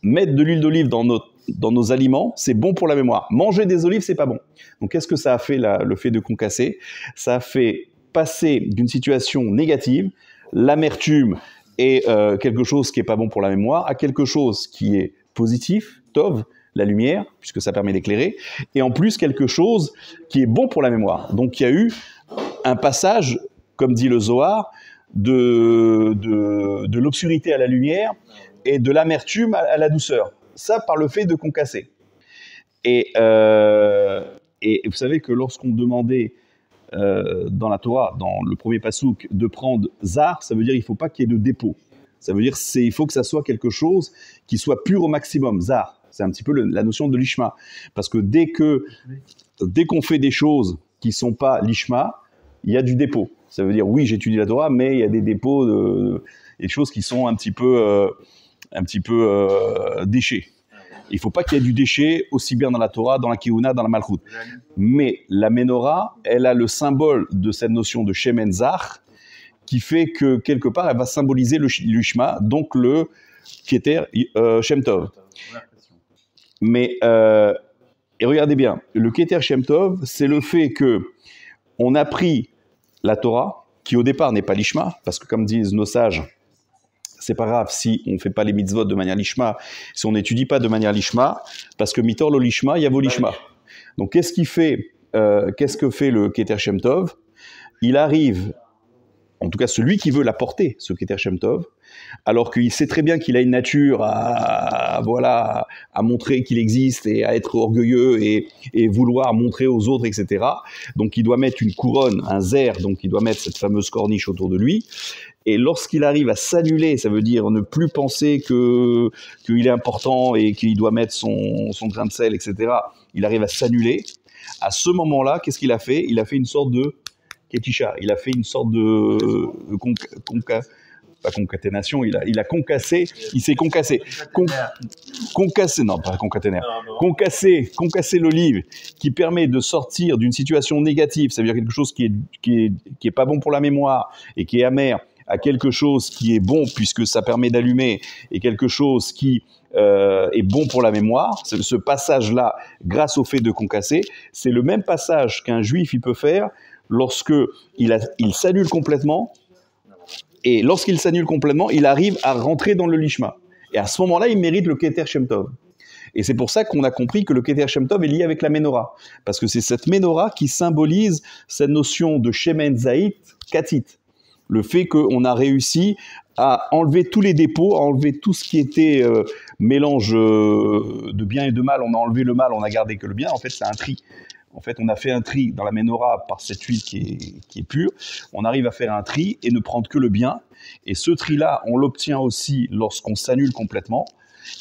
mettre de l'huile d'olive dans nos aliments, c'est bon pour la mémoire. Manger des olives, c'est pas bon. Donc, qu'est-ce que ça a fait, le fait de concasser ? Ça a fait passer d'une situation négative, l'amertume, et quelque chose qui n'est pas bon pour la mémoire, à quelque chose qui est positif, Tov, la lumière, puisque ça permet d'éclairer, et en plus quelque chose qui est bon pour la mémoire. Donc il y a eu un passage, comme dit le Zohar, de l'obscurité à la lumière et de l'amertume à la douceur. Ça par le fait de concasser. Et vous savez que lorsqu'on demandait dans la Torah, dans le premier pasouk, de prendre zar, ça veut dire qu'il ne faut pas qu'il y ait de dépôt. Ça veut dire il faut que ça soit quelque chose qui soit pur au maximum, zar. C'est un petit peu la notion de l'ishma. Parce que dès qu'on fait des choses qui ne sont pas l'ishma, il y a du dépôt. Ça veut dire, oui, j'étudie la Torah, mais il y a des dépôts, des choses qui sont un petit peu déchets. Il ne faut pas qu'il y ait du déchet aussi bien dans la Torah, dans la Keuna, dans la Malchut. Mais la Ménorah, elle a le symbole de cette notion de Shemen Zach, qui fait que quelque part, elle va symboliser le l'ishma, donc le Keter Shem Tov. Mais et regardez bien, le Keter Shem Tov, c'est le fait que on a pris la Torah, qui au départ n'est pas l'ishma, parce que comme disent nos sages, c'est pas grave si on ne fait pas les mitzvot de manière lishma, si on n'étudie pas de manière lishma, parce que mitor lo lishma, yavo lishma. Donc qu'est-ce que fait le Keter Shem Tov? Il arrive, en tout cas celui qui veut la porter, ce Keter Shem Tov, alors qu'il sait très bien qu'il a une nature à montrer qu'il existe et à être orgueilleux et vouloir montrer aux autres, etc. Donc il doit mettre une couronne, un zer, donc il doit mettre cette fameuse corniche autour de lui. Et lorsqu'il arrive à s'annuler, ça veut dire ne plus penser qu'il est important et qu'il doit mettre son grain de sel, etc. Il arrive à s'annuler. À ce moment-là, qu'est-ce qu'il a fait? Il a fait une sorte de ketisha. Il a fait une sorte de pas concaténation. Il a concassé. Il s'est concassé. Concassé, non, pas concaténaire. Concasser l'olive qui permet de sortir d'une situation négative, ça veut dire quelque chose qui est pas bon pour la mémoire et qui est amer, à quelque chose qui est bon puisque ça permet d'allumer et quelque chose qui est bon pour la mémoire. Ce passage-là, grâce au fait de concasser, c'est le même passage qu'un juif il peut faire lorsque il s'annule complètement. Et lorsqu'il s'annule complètement, il arrive à rentrer dans le lishma. Et à ce moment-là, il mérite le Keter Shem Tov. Et c'est pour ça qu'on a compris que le Keter Shem Tov est lié avec la Ménorah. Parce que c'est cette Ménorah qui symbolise cette notion de Shemen Zait Katit. Le fait qu'on a réussi à enlever tous les dépôts, à enlever tout ce qui était mélange de bien et de mal. On a enlevé le mal, on a gardé que le bien. En fait, c'est un tri. En fait, on a fait un tri dans la Ménorah par cette huile qui est pure. On arrive à faire un tri et ne prendre que le bien. Et ce tri-là, on l'obtient aussi lorsqu'on s'annule complètement.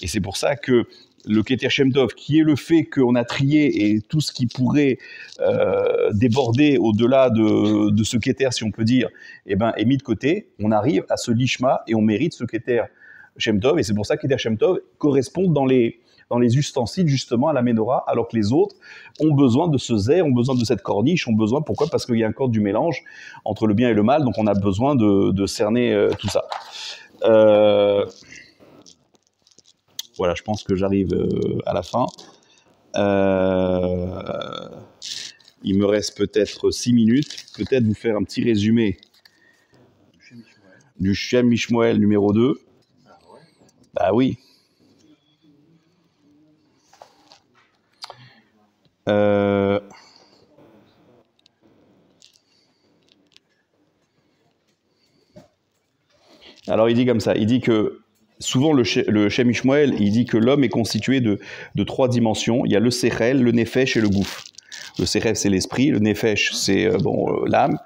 Et c'est pour ça que le Keter Shem Tov, qui est le fait qu'on a trié et tout ce qui pourrait déborder au-delà de ce Keter, si on peut dire, est mis de côté. On arrive à ce lishma et on mérite ce Keter Shem Tov. Et c'est pour ça que Keter Shem Tov correspond dans les ustensiles justement à la Ménorah, alors que les autres ont besoin de ce zer, ont besoin de cette corniche, pourquoi? Parce qu'il y a encore du mélange entre le bien et le mal, donc on a besoin de cerner tout ça. Voilà, je pense que j'arrive à la fin. Il me reste peut-être 6 minutes, peut-être vous faire un petit résumé du Shem Mishmoel numéro 2. Bah oui. Alors il dit comme ça, il dit que souvent le Shem Mishmoel, il dit que l'homme est constitué de 3 dimensions. Il y a le Sechel, le Nefesh et le Gouf. Le Sechel c'est l'esprit, le Nefesh c'est l'âme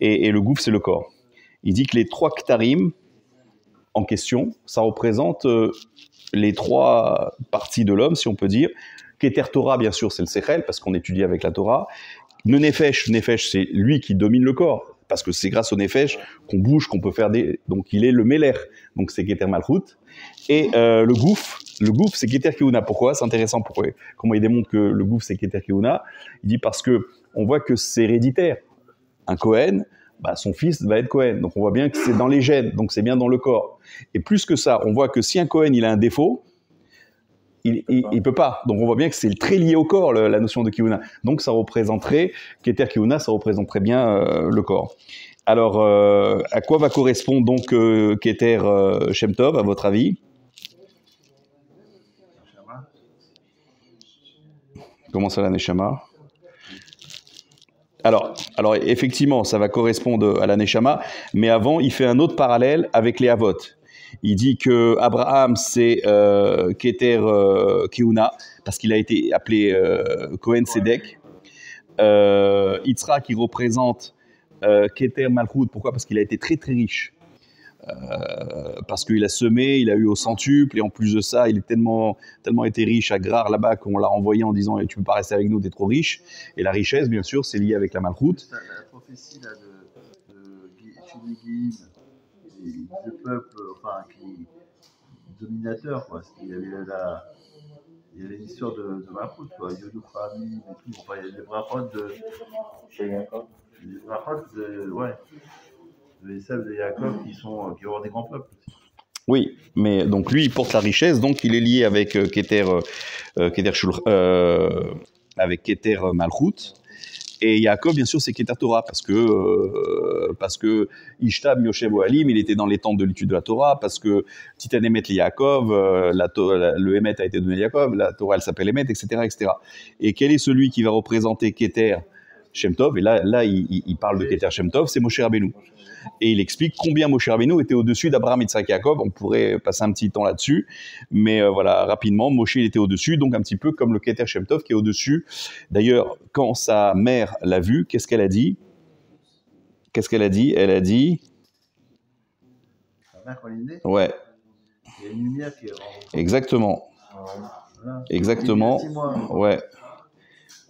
et le Gouf c'est le corps. Il dit que les 3 Ktarim en question, ça représente les 3 parties de l'homme, si on peut dire. Keter Torah, bien sûr, c'est le Sechel, parce qu'on étudie avec la Torah. Le Nefesh, c'est lui qui domine le corps, parce que c'est grâce au Nefesh qu'on bouge, qu'on peut faire des... Donc il est le Meler, donc c'est Keter Malchut. Et le Gouf, c'est Keter Keuna. Pourquoi? C'est intéressant, comment il démontre que le Gouf, c'est Keter Keuna. Il dit parce que on voit que c'est héréditaire. Un Kohen, son fils va être Kohen. Donc on voit bien que c'est dans les gènes, donc c'est bien dans le corps. Et plus que ça, on voit que si un Kohen, il a un défaut, il peut pas. Donc on voit bien que c'est très lié au corps, la notion de Kiuna. Donc ça représenterait, Keter Kiuna, ça représenterait bien le corps. Alors, à quoi va correspondre donc Keter Shem Tov, à votre avis? Comment ça, la Neshama? Alors, effectivement, ça va correspondre à la Neshama, mais avant, il fait un autre parallèle avec les Avot. Il dit que Abraham c'est Keter Keuna parce qu'il a été appelé Kohen Sedek. Yitzhak qui représente Keter Malchut. Pourquoi? Parce qu'il a été très très riche. parce qu'il a semé, il a eu au centuple, et en plus de ça, il est tellement été riche à Grar là-bas qu'on l'a envoyé en disant tu peux pas rester avec nous, t'es trop riche. Et la richesse, bien sûr, c'est lié avec la malchoute. La prophétie là, de Guillaume, de peuple, enfin, qui dominateur, quoi. Il y avait l'histoire de Malchut, quoi. Yoduframim et tout. Enfin, il y a des brachot de Esav de Yaakov qui vont avoir des grands peuples aussi. Oui, mais donc lui, il porte la richesse, donc il est lié avec Keter Malchut. Et Yaakov, bien sûr, c'est Keter Torah, parce que Ishtab Yoshev Ohalim, il était dans les temps de l'étude de la Torah, parce que Titan Emet le Yaakov, le Emet a été donné à Yaakov, la Torah, elle s'appelle Emet, etc., etc. Et quel est celui qui va représenter Keter Shem Tov? Et là il parle de Keter Shem Tov, c'est Moshe Rabbeinu. Et il explique combien Moshe Rabbeinu était au-dessus d'Abraham, Yitzhak, Yaakov. On pourrait passer un petit temps là-dessus, mais voilà, rapidement, Moshe il était au-dessus, donc un petit peu comme le Keter Shem Tov qui est au-dessus. D'ailleurs, quand sa mère l'a vu, qu'est-ce qu'elle a dit? Elle a dit... Sa mère, quand il est né, ouais. il y a une lumière qui est rentrée. Exactement. Voilà. Exactement. Ouais.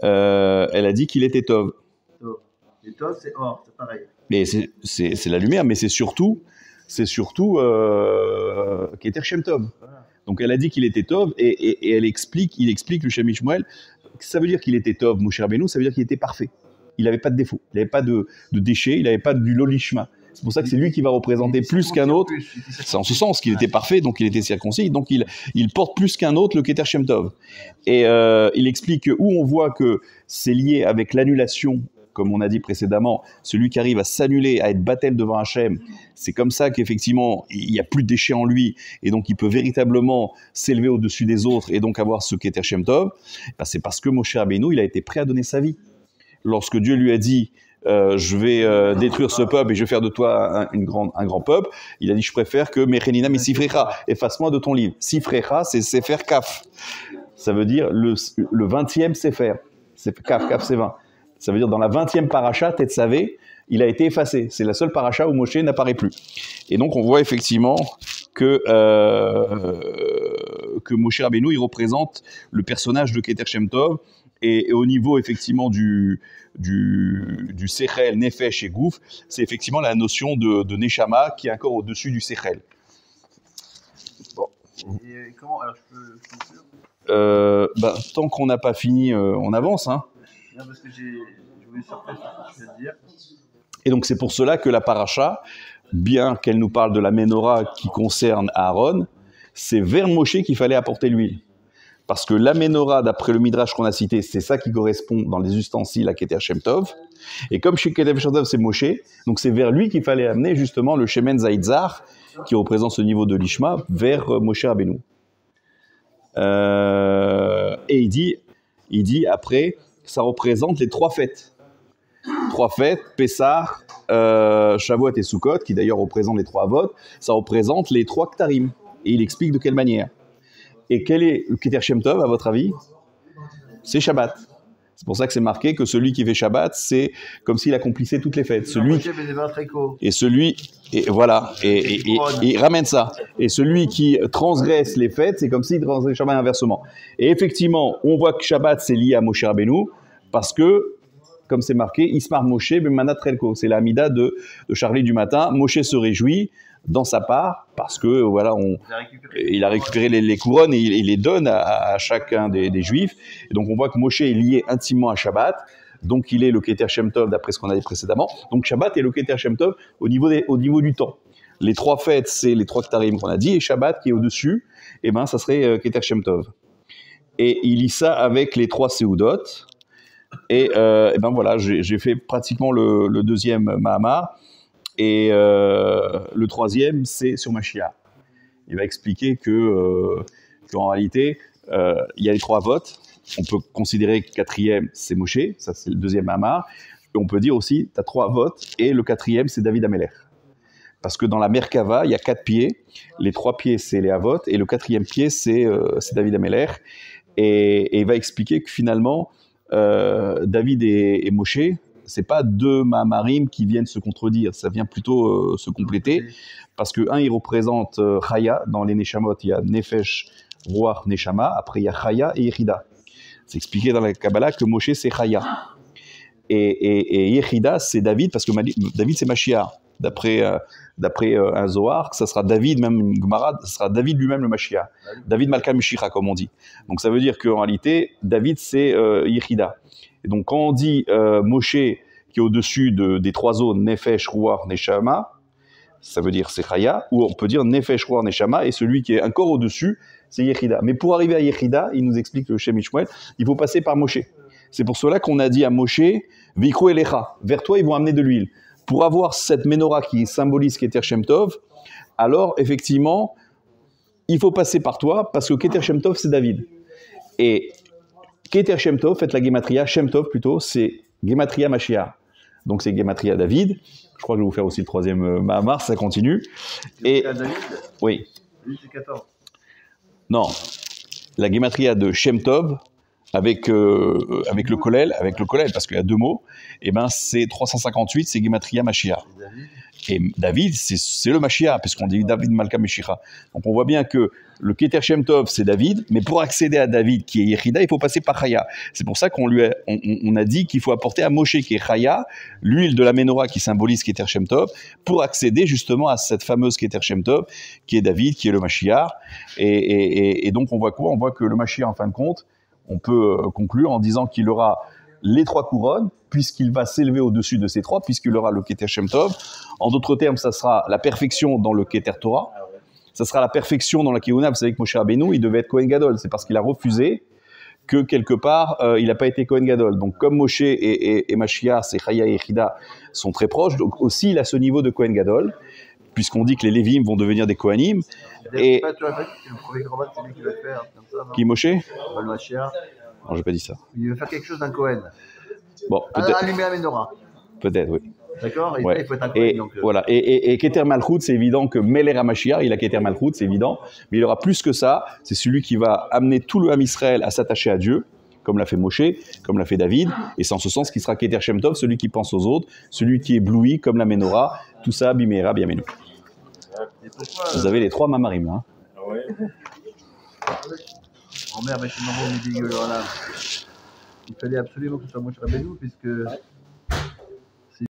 Elle a dit qu'il était Tov. Et Tov, c'est or, c'est pareil. Mais c'est la lumière, mais c'est surtout Keter Shem Tov. Voilà. Donc elle a dit qu'il était Tov, et il explique le Shem Mishmuel, ça veut dire qu'il était Tov, Moshe Rabbeinu, ça veut dire qu'il était parfait. Il n'avait pas de défaut, il n'avait pas de déchets, il n'avait pas du lolishma. C'est pour ça que c'est lui qui va représenter plus qu'un autre. C'est en ce sens qu'il était parfait, donc il était circoncis, donc il porte plus qu'un autre le Keter Shem Tov. Et il explique où on voit que c'est lié avec l'annulation, comme on a dit précédemment, celui qui arrive à s'annuler, à être battel devant Hachem, c'est comme ça qu'effectivement, il n'y a plus de déchets en lui, et donc il peut véritablement s'élever au-dessus des autres, et donc avoir ce Keter Shem Tov. Ben, c'est parce que Moshe Rabbeinu, il a été prêt à donner sa vie. Lorsque Dieu lui a dit je vais détruire ce peuple et je vais faire de toi un grand peuple, il a dit je préfère que Mechenina mi Sifrecha, efface-moi de ton livre. Sifrecha, c'est Sefer Kaf. Ça veut dire le 20e Sefer. Kaf c'est 20. Ça veut dire dans la 20e paracha, Tetzavé, il a été effacé. C'est la seule paracha où Moshe n'apparaît plus. Et donc on voit effectivement que Moshe Rabbeinu, il représente le personnage de Keter Shem Tov, et au niveau effectivement du Sechel, Nefesh et Gouf, c'est effectivement la notion de Neshama qui est encore au-dessus du Sechel. Bon. Et comment, alors je peux conclure tant qu'on n'a pas fini, on avance. Hein. Non, parce que je voulais sortir ce que je viens de dire. Et donc c'est pour cela que la paracha, bien qu'elle nous parle de la menorah qui concerne Aaron, c'est vers Moshe qu'il fallait apporter l'huile. Parce que la menorah, d'après le Midrash qu'on a cité, c'est ça qui correspond dans les ustensiles à Keter Shem Tov. Et comme chez Keter Shem Tov, c'est Moshe, donc c'est vers lui qu'il fallait amener justement le Shemen Zaitzar, qui représente ce niveau de l'Ishma, vers Moshe Rabbeinu. Et il dit après, ça représente les 3 fêtes. 3 fêtes, Pessah, Shavuot et Sukkot, qui d'ailleurs représentent les 3 Avot, ça représente les 3 Ktarim. Et il explique de quelle manière. Et quel est le Keter Shem Tov, à votre avis? C'est Shabbat. C'est pour ça que c'est marqué que celui qui fait Shabbat, c'est comme s'il accomplissait toutes les fêtes. Et il ramène ça. Et celui qui transgresse les fêtes, c'est comme s'il transgresse Shabbat inversement. Et effectivement, on voit que Shabbat, c'est lié à Moshe Rabbeinu, parce que, comme c'est marqué, Ismar Moshe Bemanat Relko. C'est l'amida de Charlie du matin. Moshe se réjouit dans sa part, parce que voilà, il a récupéré les couronnes et il les donne à chacun des Juifs. Et donc on voit que Moshe est lié intimement à Shabbat, donc il est le Keter Shem Tov d'après ce qu'on a dit précédemment. Donc Shabbat est le Keter Shem Tov au niveau du temps. Les 3 fêtes, c'est les 3 Ktarim qu'on a dit, et Shabbat qui est au-dessus, et ben ça serait Keter Shem Tov. Et il lit ça avec les 3 Seudot. Et ben voilà, j'ai fait pratiquement le deuxième Mahamar. Et le 3e, c'est sur Mashiach. Il va expliquer qu'en réalité, il y a les 3 votes. On peut considérer que le 4e, c'est Moshe, ça c'est le 2e Mahamar. Et on peut dire aussi, tu as 3 votes, et le 4e, c'est David Amelech. Parce que dans la Merkava, il y a 4 pieds. Les 3 pieds, c'est les Havot, et le 4e pied, c'est David Amelech. Et il va expliquer que finalement, David et Moshe, c'est pas deux Mahamarim qui viennent se contredire, ça vient plutôt se compléter, parce que un, il représente Chaya, dans les Neshamot, il y a Nefesh, Ruach, Neshama, après il y a Chaya et Yechida. C'est expliqué dans la Kabbalah que Moshe c'est Chaya. Et Yechida c'est David, parce que David c'est Mashiach. D'après un Zohar, ça sera David, même une Gemara, ça sera David lui-même le Mashiach. David Malka Meshicha, comme on dit. Donc ça veut dire qu'en réalité, David c'est Yechida. Et donc quand on dit Moshe qui est au-dessus des trois zones, Nefesh, Ruach, Neshama, ça veut dire c'est Chaya, ou on peut dire Nefesh, Ruach, Neshama, et celui qui est encore au-dessus, c'est Yechida. Mais pour arriver à Yechida, il nous explique le Shem Ishmael, il faut passer par Moshe. C'est pour cela qu'on a dit à Moshe, Vikro Elecha, vers toi ils vont amener de l'huile. Pour avoir cette menorah qui symbolise Keter Shem Tov, alors effectivement, il faut passer par toi, parce que Keter Shem Tov c'est David. Et Keter Shem Tov, faites la Gematria, Shem Tov plutôt, c'est Gematria Mashiach. Donc c'est Gematria David. Je crois que je vais vous faire aussi le troisième Mahamar, ça continue. Et David, oui. lui c'est 14. Non, la Gematria de Shem Tov, avec le Kollel, parce qu'il y a deux mots, et ben c'est 358, c'est Gematria Mashiach. Et David, c'est le Mashiach, puisqu'on dit David Malka Meshicha. Donc on voit bien que le Keter Shem Tov, c'est David, mais pour accéder à David, qui est Yechida, il faut passer par Chaya. C'est pour ça qu'on on a dit qu'il faut apporter à Moshe, qui est Chaya, l'huile de la menorah qui symbolise Keter Shem Tov, pour accéder justement à cette fameuse Keter Shem Tov, qui est David, qui est le Mashiach. Et donc on voit quoi? On voit que le Mashiach, en fin de compte, on peut conclure en disant qu'il aura les trois couronnes, puisqu'il va s'élever au-dessus de ces trois, puisqu'il aura le Keter Shem Tov. En d'autres termes, ça sera la perfection dans le Keter Torah. Ça sera la perfection dans la Kehuna. Vous savez que Moshe Rabbeinu, il devait être Kohen Gadol. C'est parce qu'il a refusé que, quelque part, il n'a pas été Kohen Gadol. Donc, comme Moshe et Mashiach, c'est Chaya et Yechida, sont très proches, donc aussi, il a ce niveau de Kohen Gadol, puisqu'on dit que les Lévim vont devenir des Kohanim. Et Tu as pas dit que le premier grand c'est lui qui va le faire, comme ça, non? qui, Moshe? Le Mashiach, Non, j'ai pas dit ça. il veut faire quelque chose d'un Kohen. Bon, peut-être, Allumer la menorah. peut-être, oui. D'accord? Et Ouais. là, il faut être un Kohen. Et Donc, voilà. Et Keter Malchut, c'est évident que Meler HaMashiach, il a Keter Malchut, c'est évident. Mais il aura plus que ça. C'est celui qui va amener tout le Ham Israël à s'attacher à Dieu, comme l'a fait Moshe, comme l'a fait David. Et c'est en ce sens qu'il sera Keter Shem Tov, celui qui pense aux autres, celui qui est ébloui, comme la Menorah. Tout ça, Bimera, Biamenu. et pourquoi Vous avez les trois Mamarim, là. grand-mère, il fallait absolument que ce soit Moshe Rabbeinu, puisque